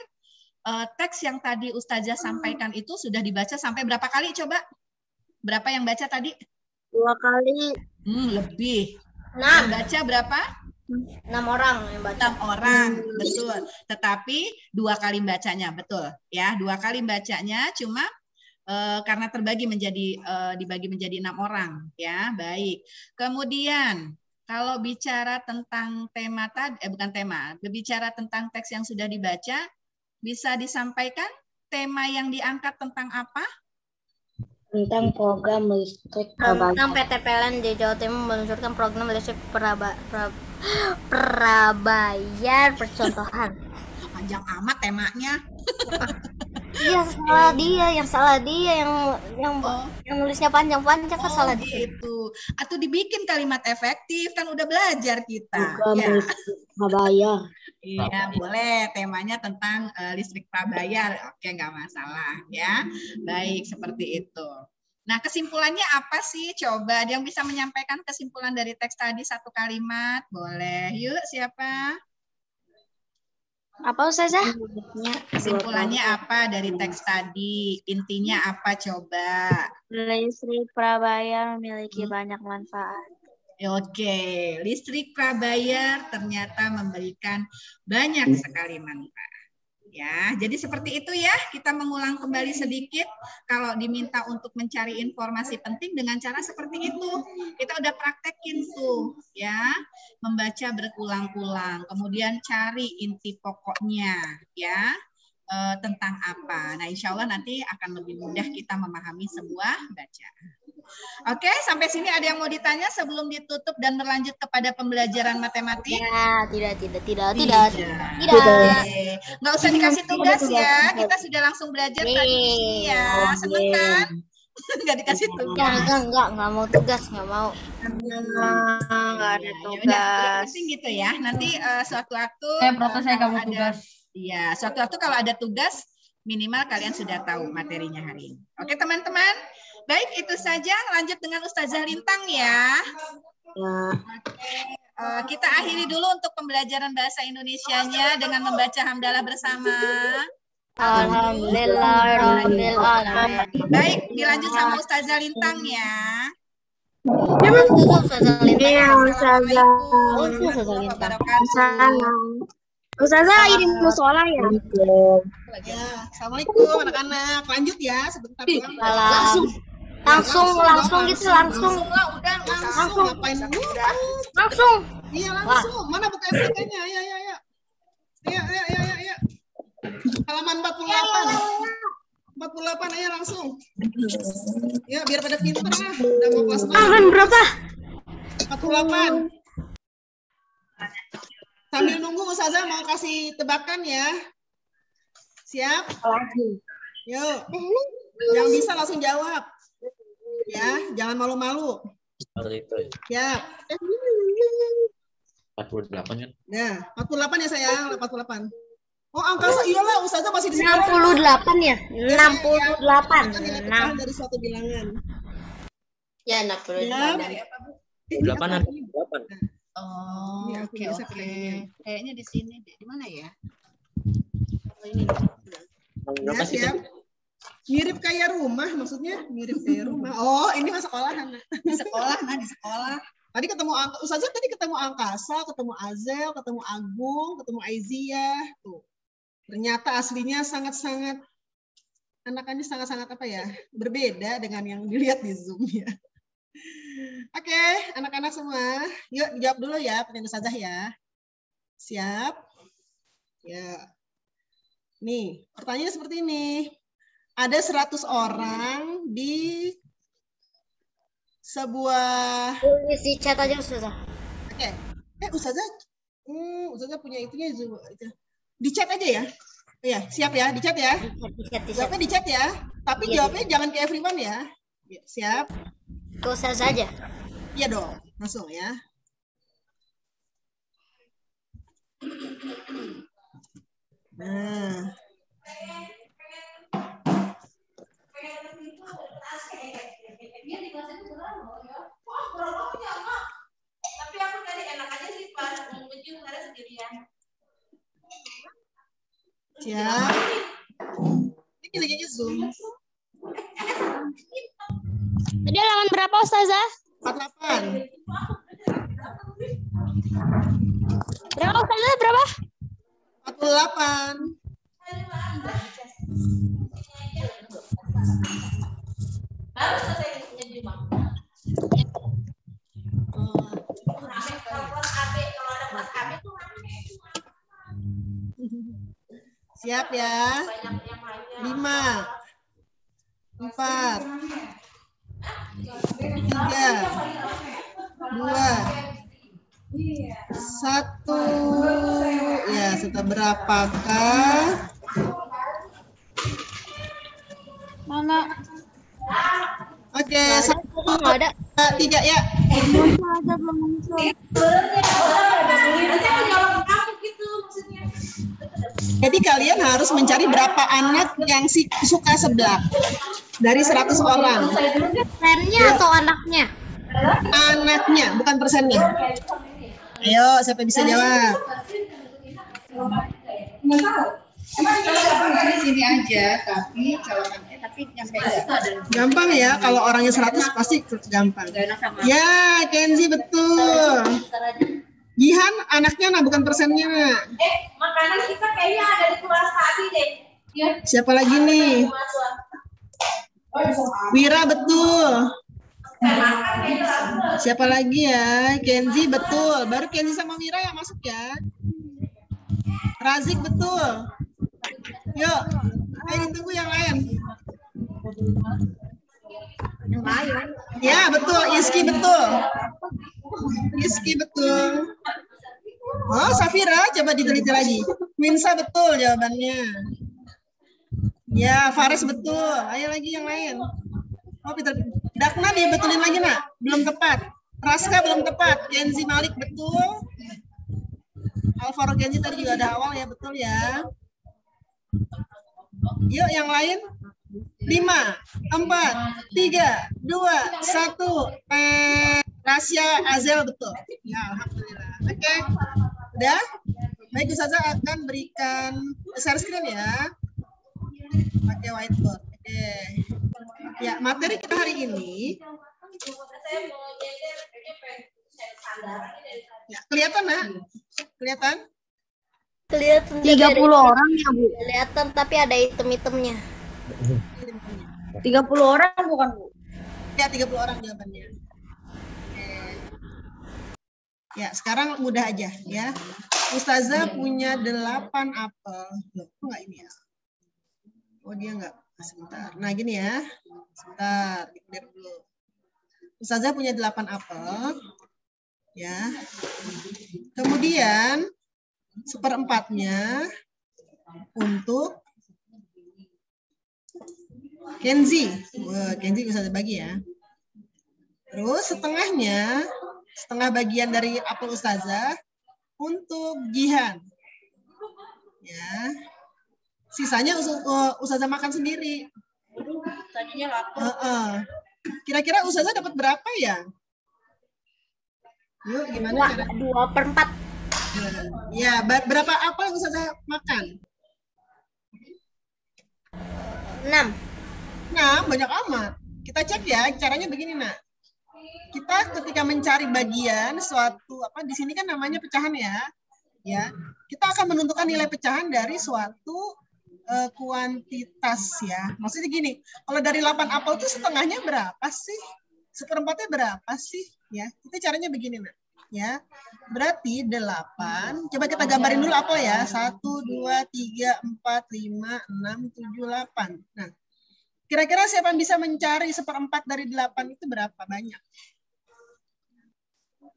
Speaker 3: teks yang tadi Ustazah sampaikan itu sudah dibaca sampai berapa kali coba? Berapa yang baca tadi?
Speaker 7: 2 kali.
Speaker 3: Lebih.
Speaker 2: 6.
Speaker 3: Baca berapa?
Speaker 2: 6 orang yang baca.
Speaker 3: 6 orang, betul. Tetapi 2 kali bacanya, betul. Ya, 2 kali bacanya cuma karena dibagi menjadi 6 orang. Ya, baik. Kemudian kalau bicara tentang tema tadi, bukan tema, berbicara tentang teks yang sudah dibaca, bisa disampaikan tema yang diangkat tentang apa?
Speaker 5: Tentang program listrik prabayar.
Speaker 2: Tentang PT PLN di Jawa Timur meluncurkan program listrik prabayar percontohan.
Speaker 3: Panjang amat temanya.
Speaker 2: Iya, salah dia, yang nulisnya panjang-panjang kan salah dia.
Speaker 3: Gitu. Atau dibikin kalimat efektif, kan udah belajar kita.
Speaker 8: Program prabayar.
Speaker 3: Iya, boleh. Temanya tentang listrik prabayar. Oke, nggak masalah ya. Baik, seperti itu. Nah, kesimpulannya apa sih? Coba ada yang bisa menyampaikan kesimpulan dari teks tadi satu kalimat? Boleh. Yuk, siapa?
Speaker 7: Apa Ustazah?
Speaker 3: Kesimpulannya apa dari teks tadi? Intinya apa coba?
Speaker 7: Listrik prabayar memiliki banyak manfaat.
Speaker 3: Oke, listrik prabayar ternyata memberikan banyak sekali manfaat. Ya, jadi seperti itu ya. Kita mengulang kembali sedikit. Kalau diminta untuk mencari informasi penting dengan cara seperti itu, kita udah praktekin tuh, ya, membaca berulang-ulang. Kemudian cari inti pokoknya, ya, tentang apa. Nah, insya Allah nanti akan lebih mudah kita memahami sebuah bacaan. Oke, sampai sini ada yang mau ditanya sebelum ditutup dan berlanjut kepada pembelajaran matematik?
Speaker 2: Ya, tidak.
Speaker 3: Nggak usah dikasih tugas ya, kita sudah langsung belajar tadi ya. Seneng kan? Nggak dikasih tugas.
Speaker 2: Nggak mau tugas, nggak mau.
Speaker 7: Nggak ada
Speaker 3: Udah
Speaker 7: tugas.
Speaker 3: penting gitu ya. Nanti suatu waktu
Speaker 6: protes saya kamu tugas.
Speaker 3: Iya, suatu waktu kalau ada tugas minimal kalian sudah tahu materinya hari ini. Oke, teman-teman. Baik, itu saja. Lanjut dengan Ustazah Lintang ya. Oke, kita akhiri dulu untuk pembelajaran bahasa Indonesianya dengan membaca hamdalah bersama.
Speaker 2: Alhamdulillah.
Speaker 3: Baik, dilanjut sama Ustazah Lintang ya.
Speaker 7: Ustazah lagi di musola ya?
Speaker 3: Ya, assalamualaikum anak-anak. Lanjut ya sebentar doang.
Speaker 2: Langsung gitu.
Speaker 3: Langsung. Ngapain dulu?
Speaker 2: Langsung.
Speaker 3: Iya langsung. Mana buka FTK-nya? Ya. Ya. Halaman 48. 48 aja langsung. Ya biar pada pintar lah. Udah mau kelas
Speaker 2: Berapa?
Speaker 3: 48. Sambil nunggu Ustazah mau kasih tebakan ya. Siap? Yuk. Yang bisa langsung jawab. Ya, jangan malu-malu. Siap.
Speaker 4: 48 kan?
Speaker 3: Ya, 48 ya sayang, 48. Oh, angka iyalah Ustazah masih di
Speaker 2: 68 ya? 68.
Speaker 3: Dari suatu bilangan.
Speaker 8: Ya, 68.
Speaker 4: 8.
Speaker 3: Oh, oke. Kayaknya di sini deh. Di mana ya?
Speaker 4: Berapa sih?
Speaker 3: Mirip kayak rumah, maksudnya mirip kayak rumah. Oh, ini mah sekolahan. Di sekolah. Tadi ketemu Ustazah tadi ketemu Angkasa, ketemu Azel, ketemu Agung, ketemu Aizia. Tuh. Ternyata aslinya sangat-sangat anak-anak sangat-sangat apa ya? Berbeda dengan yang dilihat di Zoom ya. Oke, anak-anak semua, yuk dijawab dulu ya pertanyaan Ustazah ya. Siap? Ya. Nih, pertanyaannya seperti ini. Ada 100 orang di sebuah...
Speaker 2: Tulis di chat aja Ustazah.
Speaker 3: Oke. Ustazah punya itunya. Di chat aja ya? Iya, siap ya? Di chat ya? Jawabnya di chat ya? Tapi jawabnya jangan ke everyone ya. Siap?
Speaker 2: Ke Ustazah aja.
Speaker 3: Iya dong, langsung ya. Nah.
Speaker 9: Tapi aku tadi enak aja sih pas menuju ada sendirian.
Speaker 3: Siap. Ini lagi Zoom.
Speaker 7: Tadi halaman berapa Ustazah?
Speaker 3: 48.
Speaker 7: Berapa Ustazah? Berapa?
Speaker 3: 48.
Speaker 9: Harus selesai punya di rumah.
Speaker 3: Siap ya. 5, 4, 3, 2, 1. Ya, sudah berapakah Oke,
Speaker 2: Nggak ada.
Speaker 3: 3 ya. Jadi kalian harus mencari berapa anak yang suka seblak dari 100 orang.
Speaker 2: Persennya atau anaknya?
Speaker 3: Anaknya, bukan persennya. Ayo, siapa yang bisa jawab? Sini aja, tapi nyampe gampang ya. Kalau orangnya 100 pasti gampang. Ya, Kenzi betul. Jihan anaknya nah, bukan persennya.
Speaker 9: Makanan kita kayaknya ada di kelas tadi deh.
Speaker 3: Siapa lagi nih? Wira betul. Siapa lagi ya? Kenzi betul. Baru Kenzi sama Wira yang masuk ya. Razik betul. Yuk, ayo tunggu yang lain. Ya betul, Iski betul. Iski betul. Oh, Safira, coba diteliti lagi. Minsa betul jawabannya. Ya, Faris betul. Ayo lagi yang lain. Oh, Peter. Dakna dibetulin lagi, nak. Belum tepat. Raska belum tepat. Kenzi Malik betul. Alvaro Kenzi tadi juga ada awal ya, betul ya. Yuk yang lain. 5, 4, 3, 2, 1. Rasya Azel betul. Ya, alhamdulillah. Oke. Udah? Baik, Ustazah akan berikan share screen ya. Pakai whiteboard. Oke. Ya, materi kita hari ini. Ya, kelihatan, Nak? Kelihatan?
Speaker 2: Kelihatan
Speaker 5: 30 orang ya, Bu.
Speaker 2: Kelihatan tapi ada item-itemnya.
Speaker 5: 30 orang bukan, Bu?
Speaker 3: Ya, 30 orang jawabannya. Oke. Ya, sekarang mudah aja ya. Ustazah punya 8 apel. Loh, kok nggak ini ya? Oh, dia nggak. Sebentar. Nah, gini ya. Sebentar, diklir dulu. Ustazah punya 8 apel. Ya. Kemudian 1/4-nya untuk Kenzi. Wah, Kenzi bisa bagi ya. Terus setengah bagian dari apel Ustazah untuk Jihan. Ya. Sisanya Ustazah makan sendiri. Kira-kira Ustazah dapat berapa ya? Yuk, gimana cara?
Speaker 2: 2/4.
Speaker 3: Ya, berapa apel yang Ustazah makan?
Speaker 2: 6.
Speaker 3: Nah, banyak amat. Kita cek ya, caranya begini, Nak. Kita ketika mencari bagian suatu di sini kan namanya pecahan ya. Ya. Kita akan menentukan nilai pecahan dari suatu kuantitas ya. Maksudnya gini, kalau dari 8 apel itu setengahnya berapa sih? 1/4-nya berapa sih? Ya, itu caranya begini, Nak. Ya. Berarti 8. Coba kita gambarin dulu apel ya. 1 2 3 4 5 6 7 8. Nah, kira-kira siapa yang bisa mencari 1/4 dari 8 itu berapa banyak?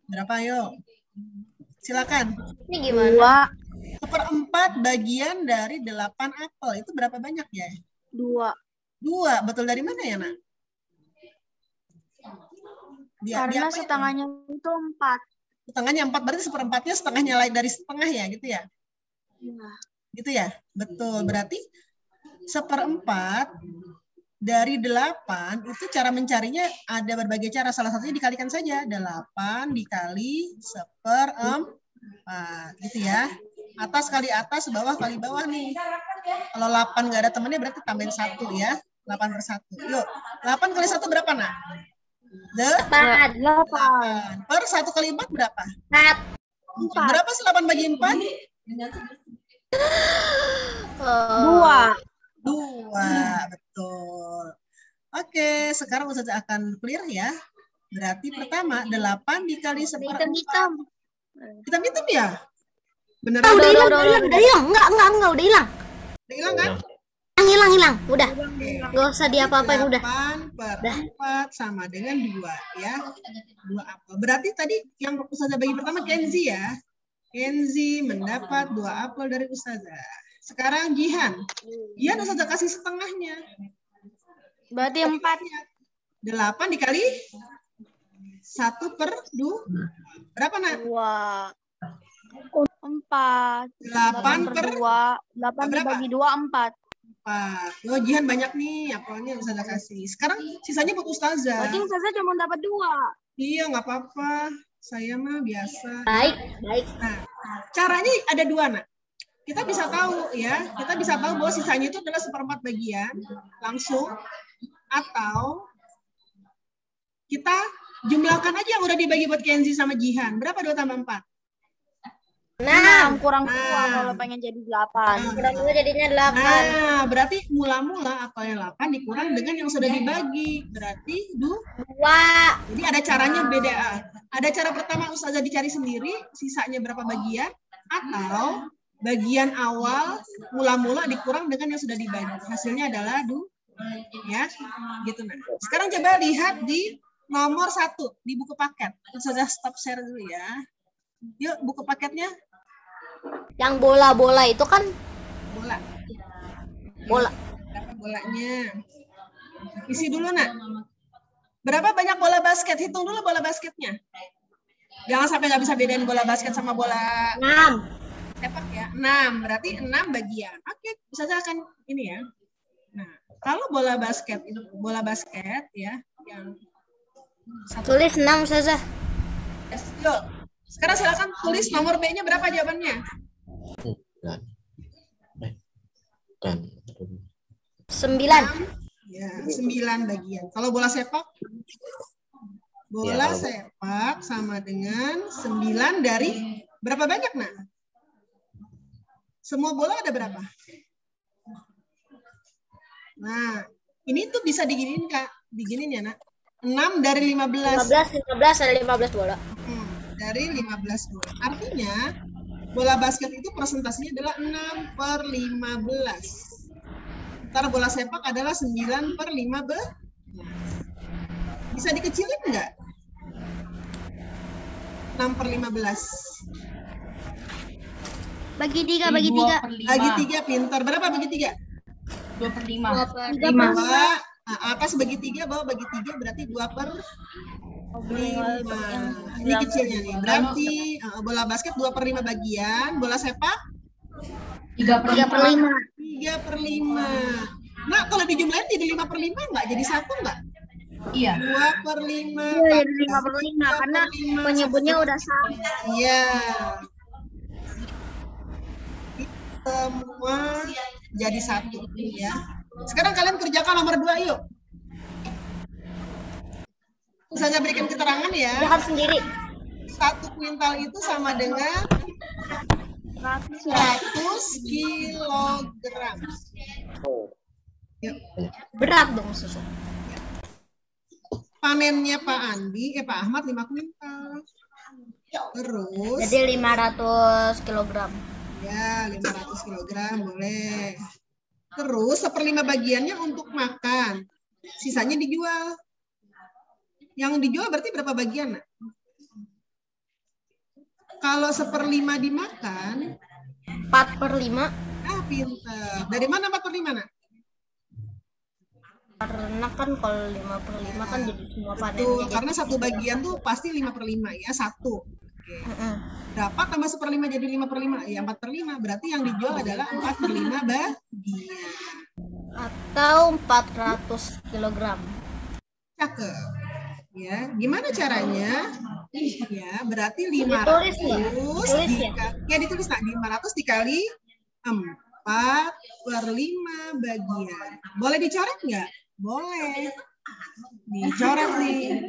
Speaker 3: Berapa, yuk? Silakan.
Speaker 2: Ini gimana?
Speaker 3: 1/4 bagian dari 8 apel. Itu berapa banyak ya?
Speaker 5: 2.
Speaker 3: 2. Betul dari mana ya, Nak?
Speaker 5: Karena setengahnya itu 4.
Speaker 3: Setengahnya 4, berarti 1/4-nya setengahnya lain dari setengah ya, gitu ya?
Speaker 5: Iya.
Speaker 3: Gitu ya? Betul. Berarti 1/4 dari 8 itu cara mencarinya ada berbagai cara. Salah satunya dikalikan saja. 8 dikali 1/4. Gitu ya. Atas kali atas, bawah kali bawah nih. Kalau 8 nggak ada temennya berarti tambahin 1 ya. 8/1. Yuk. 8 kali 1 berapa, Nak?
Speaker 2: 8.
Speaker 3: 8. Per 1 kali 4 berapa?
Speaker 2: 4.
Speaker 3: Berapa sih 8 bagi 4?
Speaker 5: 2.
Speaker 3: 2, betul. Oke, sekarang Ustazah akan clear ya. Berarti pertama 8 dikali 1/4. Hitam-hitam ya? Bener.
Speaker 2: Udah hilang. Enggak, udah hilang.
Speaker 3: Udah hilang kan?
Speaker 2: Hilang. Udah. Enggak usah diapa-apain udah.
Speaker 3: 8/4 sama dengan 2 ya. 2 apel. Berarti tadi yang Ustazah bagi pertama Kenzi ya. Kenzi mendapat 2 apel dari Ustazah. Sekarang Jihan. Jihan Ustazah kasih setengahnya.
Speaker 7: Berarti 4.
Speaker 3: 8 dikali 1/2. Berapa, Nak?
Speaker 7: 2. 4.
Speaker 3: 8 per
Speaker 7: 2. 8 dibagi 2, 4.
Speaker 3: 4. Oh, Jihan banyak nih apelnya Ustazah kasih. Sekarang sisanya buat Ustazah.
Speaker 7: Berarti Ustazah cuma dapat 2.
Speaker 3: Iya, nggak apa-apa. Saya mah biasa.
Speaker 8: Baik.
Speaker 3: Nah, caranya ada 2, Nak. Kita bisa tahu ya, kita bisa tahu bahwa sisanya itu adalah 1/4 bagian langsung, atau kita jumlahkan aja yang udah dibagi buat Kenzi sama Jihan. Berapa 2 tambah 4?
Speaker 7: 6 kurang 2 kalau pengen jadi 8.
Speaker 8: Kurang 2 jadinya 8.
Speaker 3: Nah, berarti mula-mula apalnya 8 dikurang dengan yang sudah dibagi. Berarti 2. Jadi ada caranya beda. Ada cara pertama Ustazah dicari sendiri, sisanya berapa bagian, atau bagian awal mula-mula dikurang dengan yang sudah dibagi. Hasilnya adalah 2. Ya, gitu. Nah, sekarang coba lihat di nomor 1 di buku paket. Ustazah stop share dulu ya. Yuk, buku paketnya.
Speaker 2: Yang bola-bola itu kan
Speaker 3: Bola. Berapa bolanya? Isi dulu, Nak. Berapa banyak bola basket? Hitung dulu bola basketnya. Jangan sampai nggak bisa bedain bola basket sama bola
Speaker 8: 6.
Speaker 3: sepak ya. 6. Berarti 6 bagian. Oke, bisa akan ini ya. Nah, kalau bola basket ya, yang
Speaker 2: tulis 6 saja.
Speaker 3: Yuk. Sekarang silakan tulis nomor B-nya berapa jawabannya?
Speaker 2: 9.
Speaker 3: Ya, 9 bagian. Kalau bola sepak? Bola sepak sama dengan 9 dari berapa banyak, Nak? Semua bola ada berapa? Nah, ini tuh bisa diginiin, Kak. Diginiin ya, Nak. 6 dari 15.
Speaker 2: 15 ada 15 bola.
Speaker 3: Dari 15 bola. Artinya, bola basket itu presentasinya adalah 6/15. Sementara bola sepak adalah 9/15. Bisa dikecilin nggak? 6/15.
Speaker 7: Bagi 3, bagi 3.
Speaker 3: Bagi 3, pintar. Berapa bagi 3?
Speaker 6: 2/5.
Speaker 3: 2. Atas bagi 3, bawah bagi 3, berarti 2/5. Ini kecilnya nih. Berarti bola basket 2/5 bagian, bola sepak
Speaker 6: 3/5.
Speaker 3: 3/5. Nah, kalau dijumlahin jadi 5/5 nggak? Jadi 1 nggak?
Speaker 6: Iya.
Speaker 3: 2/5.
Speaker 7: Iya, jadi 5/5 karena penyebutnya udah sama.
Speaker 3: Iya. Semua jadi 1 ya. Sekarang kalian kerjakan nomor 2 yuk. Saya berikan keterangan ya.
Speaker 2: Lihat sendiri.
Speaker 3: 1 kuintal itu sama dengan 100 kilogram. Yuk.
Speaker 2: Berat dong susu.
Speaker 3: Panennya Pak Ahmad 5 kuintal. Terus.
Speaker 2: Jadi 500 kilogram.
Speaker 3: Ya, 500 kilogram boleh. Terus 1/5 bagiannya untuk makan. Sisanya dijual. Yang dijual berarti berapa bagian? Nak? Kalau 1/5 dimakan.
Speaker 2: 4/5.
Speaker 3: Ah, pintar. Dari mana 4/5, Nak?
Speaker 2: Karena kan kalau 5/5 kan jadi semua panen.
Speaker 3: Betul, karena satu bagian tuh pasti 5/5 ya, 1. Oke. Berapa tambah 1/5 jadi 5/5? Ya 4/5. Berarti yang dijual adalah 4/5 bagian.
Speaker 2: Atau 400 kilogram.
Speaker 3: Cakep. Ya, gimana caranya? Ya, berarti 500 ditulis nah, 500 dikali 4/5 bagian. Boleh dicoret nggak? Boleh. Dicoret nih.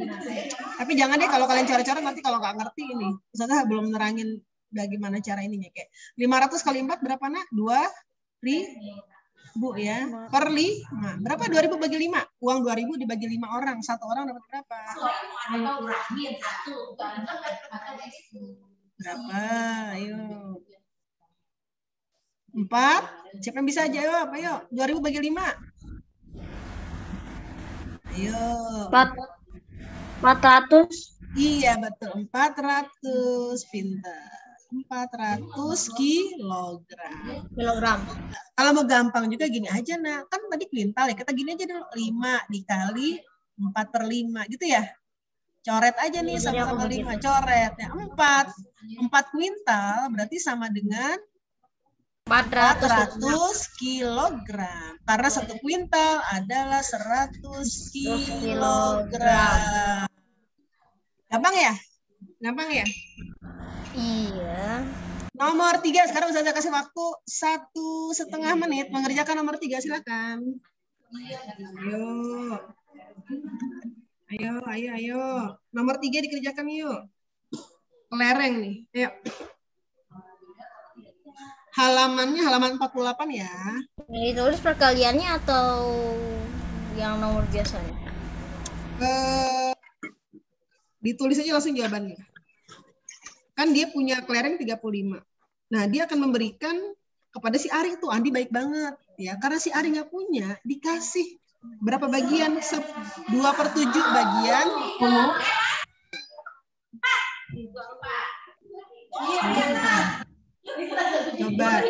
Speaker 3: Tapi jangan deh kalau kalian coret-coret nanti kalau nggak ngerti ini. Ustazah belum nerangin bagaimana cara ininya kayak 500 kali 4 berapa, Nak? 2.000 ya. Per 5. Berapa 2.000 bagi 5? Uang 2.000 dibagi 5 orang. 1 orang dapat berapa? Berapa? Ayo. 4. Siapa yang bisa jawab? Ayo. 2.000 bagi 5. Ayo.
Speaker 7: 400.
Speaker 3: Iya, betul. 400. Pintar. 400 kilogram.
Speaker 2: Kilogram.
Speaker 3: Kalau mau gampang juga gini aja, nah kan tadi kuintal ya, kita gini aja dulu, 5 dikali 4/5 gitu ya. Coret aja nih sama-sama 5, coret. Ya, 4 kuintal berarti sama dengan 400 kilogram. Karena 1 kuintal adalah 100 kilogram. Gampang ya? Gampang ya?
Speaker 2: Iya.
Speaker 3: Nomor 3, sekarang Ustazah kasih waktu 1,5 menit mengerjakan nomor 3, silakan. Ayo. Nomor 3 dikerjakan yuk. Kelereng nih, ayo. Halamannya halaman 48 ya.
Speaker 2: Ini tulis perkaliannya atau yang nomor biasanya?
Speaker 3: Ditulis aja langsung jawabannya. Kan dia punya kelereng 35. Nah, dia akan memberikan kepada si Ari tuh, Andi baik banget ya. Karena si Ari nggak punya, dikasih berapa bagian? 2/7 bagian 10. Coba.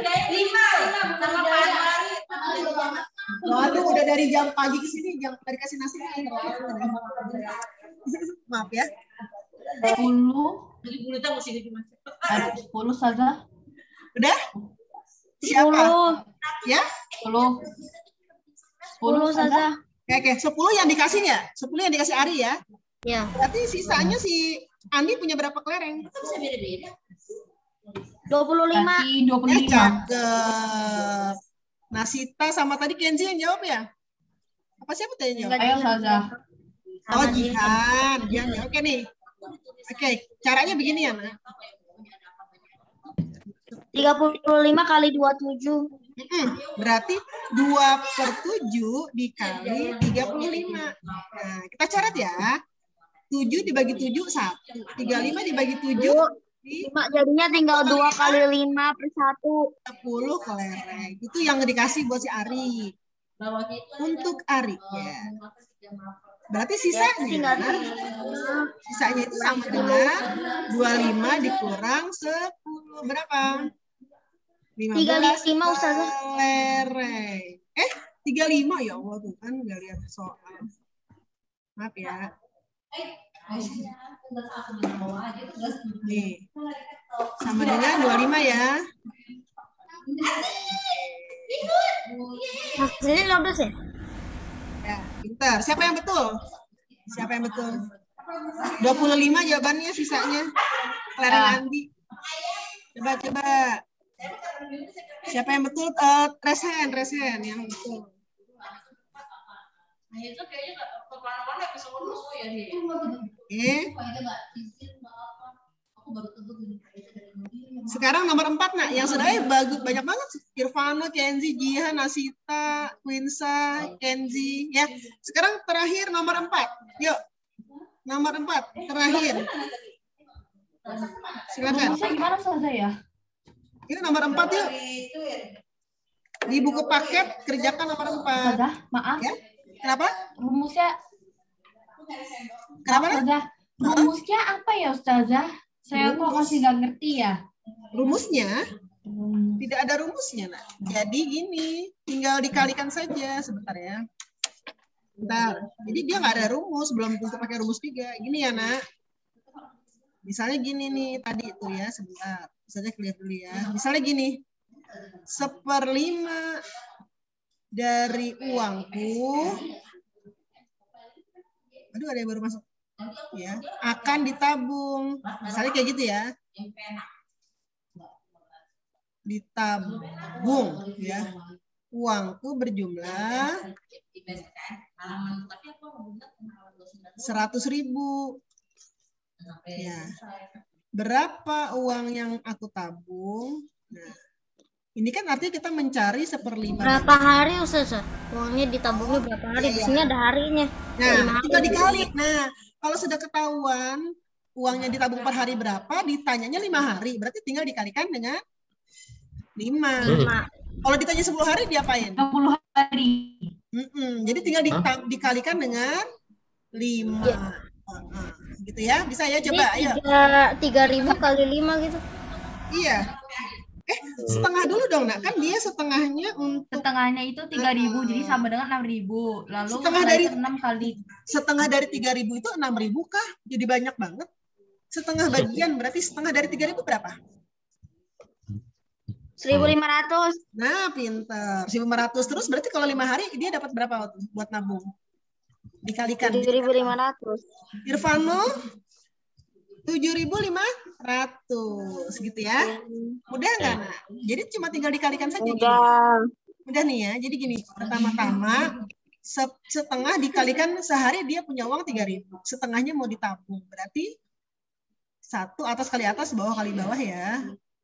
Speaker 3: Waduh, udah dari jam pagi ke sini, jam tadi kasih nasi. Maaf ya.
Speaker 6: 10 saja.
Speaker 3: Udah? Siapa? Ya?
Speaker 7: 10 saja.
Speaker 3: Oke, 10 yang dikasih ya? 10 yang dikasih Ari ya?
Speaker 2: Ya.
Speaker 3: Berarti sisanya si Andi punya berapa kelereng?
Speaker 7: 25.
Speaker 6: Berarti 25.
Speaker 3: Cakep. Nah, Sita sama tadi Kenzi yang jawab ya? Apa siapa tadi yang jawab?
Speaker 6: Ayo Ustazah.
Speaker 3: Oh, Jihan. Oke nih. Oke, caranya begini ya, Nak.
Speaker 7: 35 kali 27.
Speaker 3: Berarti 2/7 dikali 35. Nah, kita catat ya. 7 dibagi 7, 1. 35 dibagi 7.
Speaker 7: 5 jadinya tinggal 2 kali 5 per 1.
Speaker 3: 10 kelereng. Itu yang dikasih buat si Ari. Untuk Ari ya. Berarti sisanya itu sama dengan 25 dikurang 10. Berapa?
Speaker 7: 35 Ustazah.
Speaker 3: Kelereng. 35 ya Allah, tuh kan nggak lihat soal. Maaf ya. Nih. Sama dengan 25 ya.
Speaker 2: Hasilnya 15 ya?
Speaker 3: Ya, pintar. Siapa yang betul? Siapa yang betul? 25 jawabannya, sisanya kelereng Andi. Coba. Siapa yang betul? Resen yang betul.
Speaker 9: Nah, itu kayaknya kemana-mana bisa ngurus ya dia.
Speaker 3: Sekarang nomor 4, Nak. Yang sudah bagus, banyak banget. Irfano, Kenzi, Jihan, Nasita, Quinsa, Kenzi. Ya. Sekarang terakhir nomor 4. Yuk. Nomor 4, terakhir. Silakan.
Speaker 6: Rumusnya gimana Ustazah ya?
Speaker 3: Ini nomor 4 yuk. Di buku paket kerjakan nomor 4.
Speaker 6: Ustazah, maaf.
Speaker 3: Ya? Kenapa?
Speaker 6: Rumusnya.
Speaker 3: Kenapa?
Speaker 6: Ustazah, rumusnya apa ya Ustazah? Saya kok masih nggak ngerti ya.
Speaker 3: Rumusnya? Tidak ada rumusnya, Nak. Jadi gini, tinggal dikalikan saja sebentar ya. Bentar. Jadi dia nggak ada rumus, belum tentu pakai rumus 3. Gini ya, Nak. Misalnya gini nih tadi itu ya, sebentar. Misalnya clear dulu ya. Misalnya gini. 1/5 dari uangku. Aduh, ada yang baru masuk. Ya, akan ditabung. Misalnya kayak gitu ya. Ditabung ya. Uangku berjumlah 100.000. Ya. Berapa uang yang aku tabung? Nah, ini kan artinya kita mencari 1/5.
Speaker 2: Berapa hari Ustazah? Uangnya ditabungnya berapa hari? Di sini ada harinya.
Speaker 3: Nah, tinggal dikali. Nah, kalau sudah ketahuan uangnya ditabung per hari berapa, ditanyanya 5 hari. Berarti tinggal dikalikan dengan 5. Kalau ditanya 10 hari, diapain?
Speaker 6: 20 hari.
Speaker 3: Jadi tinggal dikalikan dengan 5. Gitu ya, bisa ya, coba. Ayo.
Speaker 2: 3.000 kali 5 gitu.
Speaker 10: Iya. Setengah dulu dong, Nak. Kan dia setengahnya untuk
Speaker 6: Setengahnya itu 3.000, jadi sama dengan 6.000. Lalu
Speaker 10: setengah
Speaker 6: setelah
Speaker 10: dari
Speaker 6: itu 6 kali.
Speaker 10: setengah dari 3.000 itu 6.000 kah? Jadi banyak banget. Setengah bagian berarti setengah dari 3.000 berapa?
Speaker 7: 1.500.
Speaker 10: Nah, pinter. 1.500 terus berarti kalau 5 hari dia dapat berapa buat nabung? Dikalikan.
Speaker 7: 7.500.
Speaker 10: Irfano 7.500 gitu ya. Mudah nggak, Nak? Jadi cuma tinggal dikalikan saja.
Speaker 7: Udah.
Speaker 10: Mudah nih ya. Jadi gini, pertama-tama setengah dikalikan sehari dia punya uang 3.000. Setengahnya mau ditabung. Berarti 1 atas kali atas, bawah kali bawah ya.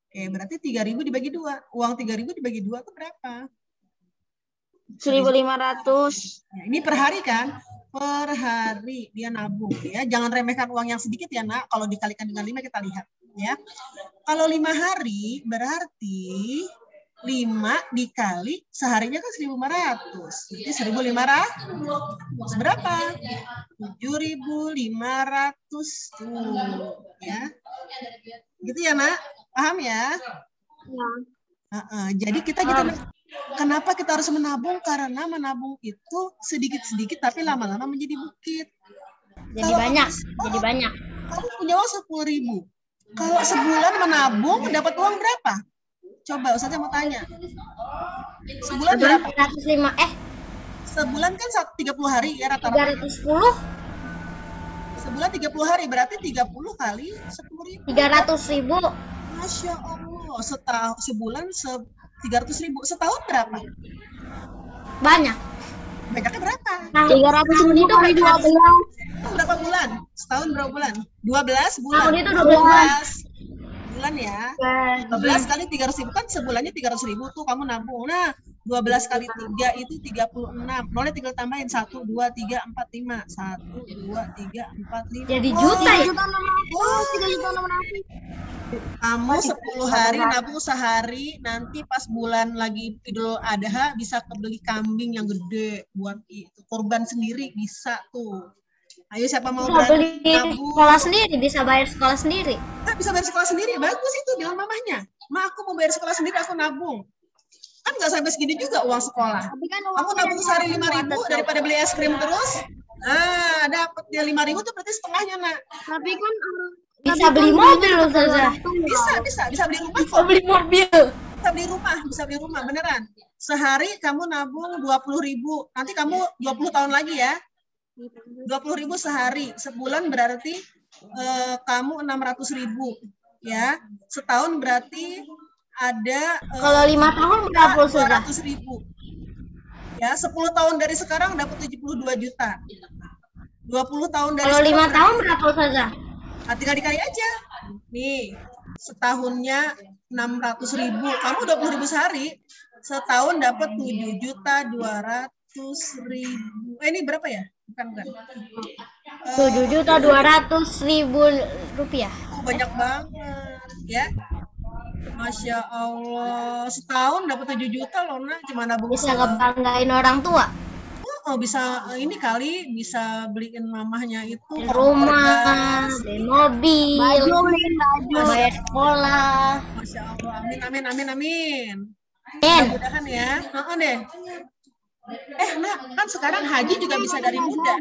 Speaker 10: Oke, berarti 3.000 dibagi 2. Uang 3.000 dibagi 2 itu berapa?
Speaker 7: 1.500.
Speaker 10: Nah, ini per hari kan? Per hari dia nabung ya. Jangan remehkan uang yang sedikit ya, Nak. Kalau dikalikan dengan 5 kita lihat ya. Kalau 5 hari berarti 5 dikali seharinya kan 1.500. Jadi 1.500 berapa? 7.500 tuh ya. Gitu ya, Nak? Paham ya?
Speaker 7: Ya.
Speaker 10: Jadi kita gitu. Kenapa kita harus menabung? Karena menabung itu sedikit-sedikit tapi lama-lama menjadi bukit.
Speaker 2: Jadi banyak.
Speaker 10: Kamu punya uang 10.000. Kalau sebulan menabung dapat uang berapa? Coba Ustazah mau tanya. Sebulan berapa?
Speaker 2: 305.
Speaker 10: Sebulan kan 30 hari ya rata-rata.
Speaker 2: 310.
Speaker 10: Sebulan 30 hari berarti 30 kali 10.000.
Speaker 2: 300.000.
Speaker 10: Masya Allah. Sebulan 300.000. Setahun berapa?
Speaker 2: Banyak.
Speaker 10: Banyaknya berapa?
Speaker 7: 300.000 kali 12.
Speaker 10: Berapa bulan? Setahun berapa bulan? 12 bulan.
Speaker 2: Tahun itu 12
Speaker 10: bulan ya. 12 kali 300.000 kan sebulannya 300.000 tuh kamu nabung. Nah, 12 kali 3 itu 36. Nolnya tinggal tambahin 1, 2, 3, 4, 5. 1, 2, 3, 4, 5.
Speaker 2: Jadi juta ya?
Speaker 7: 3.600.
Speaker 10: Kamu 10 hari nabung sehari, nanti pas bulan lagi Idul Adha bisa kebeli kambing yang gede buat itu. Korban sendiri bisa tuh. Ayo siapa mau
Speaker 2: beli
Speaker 10: nabung?
Speaker 2: Sekolah sendiri, bisa bayar sekolah sendiri.
Speaker 10: Nah, bisa bayar sekolah sendiri, bagus itu bilang mamahnya. Ma, aku mau bayar sekolah sendiri, aku nabung. Kan nggak sampai segini juga uang sekolah.
Speaker 7: Tapi kan
Speaker 10: Aku nabung sehari 5.000 daripada beli es krim terus. Nah, dapat dia 5.000 tuh berarti setengahnya, Nak.
Speaker 7: Tapi kan
Speaker 2: Bisa beli mobil loh, Ustazah.
Speaker 10: Bisa beli rumah.
Speaker 2: Bisa beli mobil.
Speaker 10: Bisa beli rumah, beneran. Sehari kamu nabung 20.000. Nanti kamu 20 tahun lagi ya. 20.000 sehari. Sebulan berarti kamu 600.000 ya. Setahun berarti ada
Speaker 2: kalau 5 tahun berapa, Ustazah?
Speaker 10: 200.000. Ya, 10 tahun dari sekarang dapat 72 juta. 20 tahun dari
Speaker 2: kalau 5 tahun berapa, Ustazah?
Speaker 10: Nah, tinggal dikali aja. Nih, setahunnya 600.000. Kamu 20.000 sehari, setahun dapat 7.200.000. Ini berapa ya? Bukan.
Speaker 2: 7.200.000 rupiah.
Speaker 10: Banyak banget, ya. Masya Allah, setahun dapat 7 juta loh, Nak. Cuma nabung.
Speaker 2: Bisa ngebanggain orang tua.
Speaker 10: Oh, bisa ini kali bisa beliin mamahnya itu
Speaker 2: rumah, beli mobil, bayar sekolah.
Speaker 10: Masya Allah, amin. Mudah-mudahan ya. Deh. Nak, kan sekarang haji juga bisa dari muda.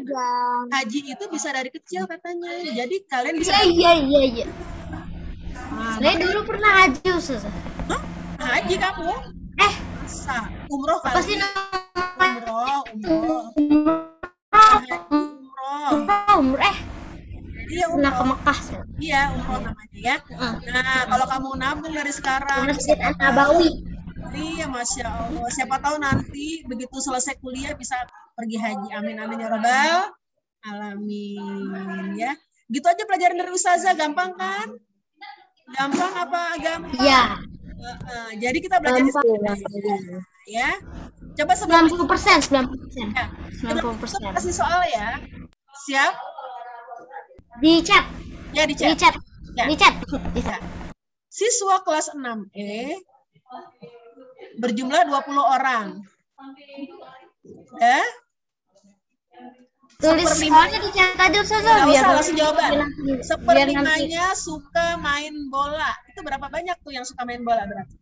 Speaker 10: Haji itu bisa dari kecil katanya. Jadi kalian bisa.
Speaker 2: Iya. Saya dulu pernah haji, Ustazah.
Speaker 10: Haji kamu? Masa? Umroh kali?
Speaker 2: Apa sih
Speaker 10: Umroh. Iya,
Speaker 2: pernah ke Mekah.
Speaker 10: Iya, umroh namanya ya. Nah, kalau kamu nabung dari sekarang.
Speaker 2: Masjid An-Nabawi.
Speaker 10: Iya, Masya Allah. Siapa tahu nanti begitu selesai kuliah bisa pergi haji. Amin ya Rabbal alamin ya. Gitu aja pelajaran dari Ustazah, gampang kan? Gampang apa gampang?
Speaker 2: Iya.
Speaker 10: Jadi kita belajar ya. Coba
Speaker 2: 90%.
Speaker 10: Ya. 90%. Kasih soal ya. Siap?
Speaker 2: Di chat.
Speaker 10: Ya, di chat.
Speaker 2: Ya. Di chat.
Speaker 10: Ya. Siswa kelas 6E berjumlah 20 orang. Ya.
Speaker 2: Tulis soalnya dicatat aja Ustazah.
Speaker 10: Nggak
Speaker 2: Biar
Speaker 10: usah langsung jawaban.
Speaker 2: biar
Speaker 10: Seperlimanya suka main bola. Itu berapa banyak tuh yang suka main bola berarti?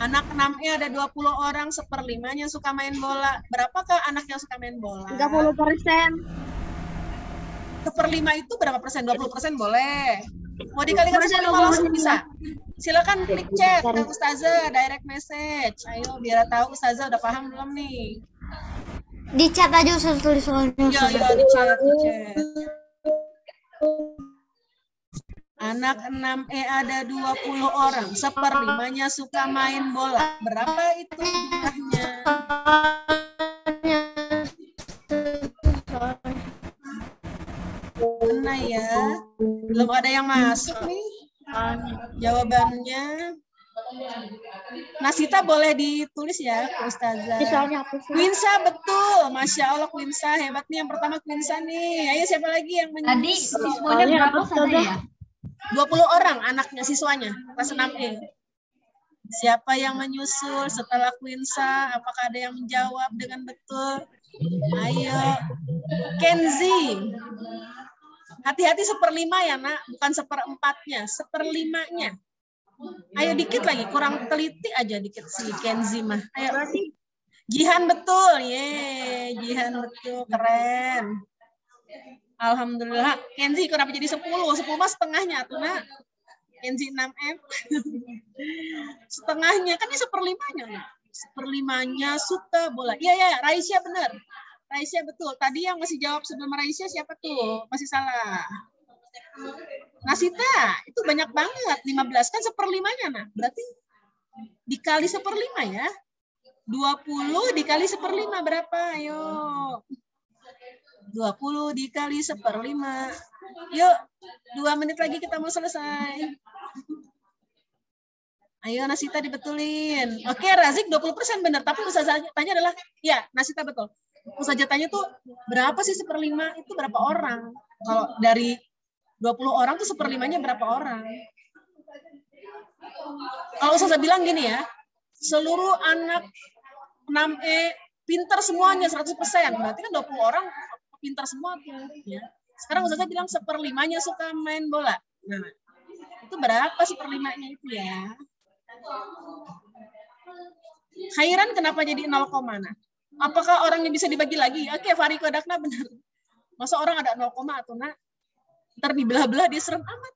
Speaker 10: Anak 6E ada 20 orang, seperlimanya suka main bola. Berapakah anak yang suka main bola?
Speaker 7: 30%.
Speaker 10: Seperlima itu berapa persen? 20% boleh. Mau dikalikan seperlima langsung bisa. Silakan klik chat ke Ustazah, direct message. Ayo biar tahu Ustazah udah paham belum nih.
Speaker 2: di chat aja Ustazah, tulis soalnya.
Speaker 10: Iya, di chat. Anak 6E ada 20 orang, seperlimanya suka main bola. Berapa itu jumlahnya? Mana ya? Belum ada yang masuk nih. Jawabannya. Nasita boleh ditulis ya, Ustazah. Quinsa betul. Masya Allah Quinsa. Hebat nih yang pertama Quinsa nih. Ayo siapa lagi yang menyusul?
Speaker 6: Tadi siswanya berapa saja ya?
Speaker 10: 20 orang anaknya siswanya kelas 6E. Siapa yang menyusul setelah Quinsa? Apakah ada yang menjawab dengan betul? Ayo. Kenzi. Hati-hati seperlima ya nak, bukan seperempatnya, seperlimanya. Ayo dikit lagi, kurang teliti aja dikit si Kenzi mah. Ayo. Jihan betul, Jihan betul, keren. Alhamdulillah. Kenzi kenapa jadi 10? 10 mah setengahnya tuh nak. Kenzi 6M. Setengahnya, kan ini seperlimanya nak. Seperlimanya suka bola. Iya, Raisya benar. Raisya betul. Tadi yang masih jawab sebelum Raisya siapa tuh? Masih salah. Nasita, itu banyak banget. 15 kan seperlimanya nah. Berarti dikali seperlima ya. 20 dikali seperlima berapa? Ayo. 20 dikali seperlima. Yuk, 2 menit lagi kita mau selesai. Ayo Nasita dibetulin. Oke, Razik 20% benar. Tapi Ustazah tanya adalah, ya Nasita betul. Ustazah tanya tuh, berapa sih seperlima? Itu berapa orang? Kalau dari 20 orang tuh seperlimanya berapa orang? Kalau Ustazah bilang gini ya, seluruh anak 6E pintar semuanya 100%. Berarti kan 20 orang pintar semua tuh. Ya. Sekarang Ustazah bilang seperlimanya suka main bola. Nah, itu berapa seperlimanya itu ya? Khairan kenapa jadi 0, nah? Apakah orangnya bisa dibagi lagi? Oke, Fariko Dakna benar. Masa orang ada 0, atau nak? Ntar dibelah-belah dia serem amat.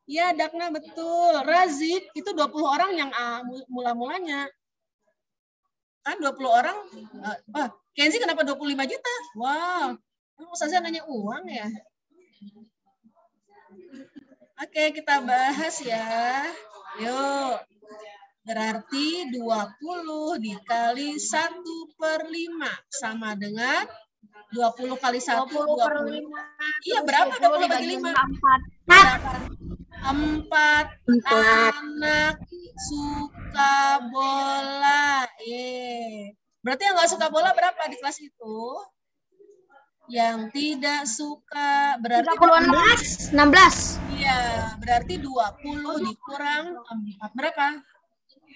Speaker 10: Ya, Dakna betul. Razik itu 20 orang yang mula-mulanya. Kan 20 orang. Kenzi kenapa 25 juta? Wow. Ustazah nanya uang ya. Oke, kita bahas ya. Yuk. Berarti 20 dikali 1/5 sama dengan 20 kali 1, 20. Iya, berapa 20 bagi 5? 4 anak suka bola. Berarti yang nggak suka bola berapa di kelas itu? Yang tidak suka berarti
Speaker 2: 16.
Speaker 10: Iya, berarti 20 dikurang 4 berapa?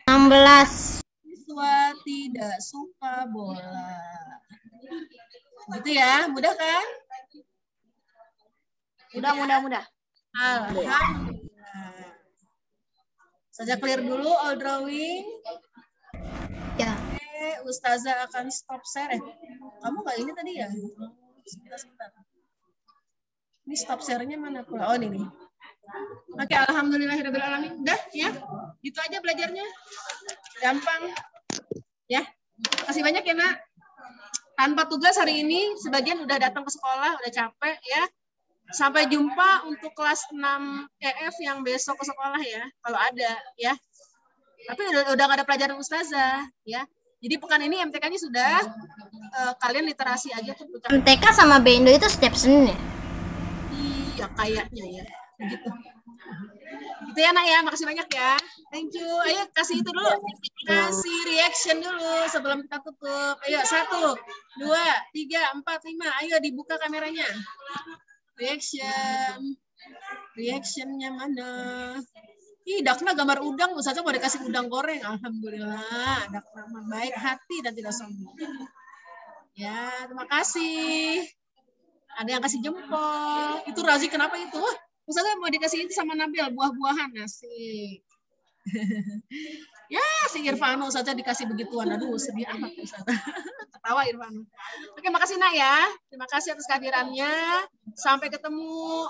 Speaker 2: 16.
Speaker 10: Siswa tidak suka bola. Gitu ya, mudah kan?
Speaker 7: Mudah.
Speaker 10: Alhamdulillah. Saja clear dulu all drawing.
Speaker 2: Ya.
Speaker 10: Oke, Ustazah akan stop share. Kamu nggak ini tadi ya? Sebentar. Ini stop share-nya mana pula? Oh, ini nih. Oke, alhamdulillahirabbil alamin. Udah ya? Gitu aja belajarnya. Gampang. Ya. Kasih banyak ya, Nak. Tanpa tugas hari ini sebagian udah datang ke sekolah, udah capek ya. Sampai jumpa untuk kelas 6 EF yang besok ke sekolah ya, kalau ada ya. Tapi udah nggak ada pelajaran Ustazah ya. Jadi pekan ini MTK-nya sudah kalian literasi aja tuh.
Speaker 2: MTK sama B-Indo itu setiap Senin ya?
Speaker 10: Iya, kayaknya ya. Begitu. Gitu ya, Nak ya. Makasih banyak ya. Thank you. Ayo kasih itu dulu. Kasih reaction dulu sebelum kita tutup. Ayo 1, 2, 3, 4, 5. Ayo dibuka kameranya. Reaction. Reactionnya mana? Ih, Dakna gambar udang. Ustazah mau dikasih udang goreng. Alhamdulillah. Dakna baik hati dan tidak sombong. Ya, terima kasih. Ada yang kasih jempol. Itu Razi kenapa itu? Wah, Ustazah mau dikasih itu sama Nabil, buah-buahan. Asik. Ya, si Irfano saja dikasih begituan. Aduh, sedih amat Ustazah. Ketawa Irfano. Oke, makasih Nak ya. Terima kasih atas kehadirannya. Sampai ketemu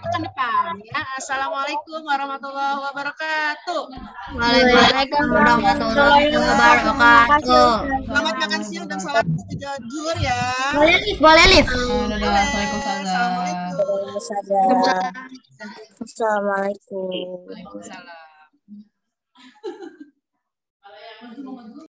Speaker 10: pekan depan ya. Assalamualaikum warahmatullahi wabarakatuh.
Speaker 2: Waalaikumsalam warahmatullahi wabarakatuh.
Speaker 10: Selamat makan siang dan salam zuhur ya.
Speaker 2: Boleh lift.
Speaker 8: Assalamualaikum.
Speaker 10: Waalaikumsalam.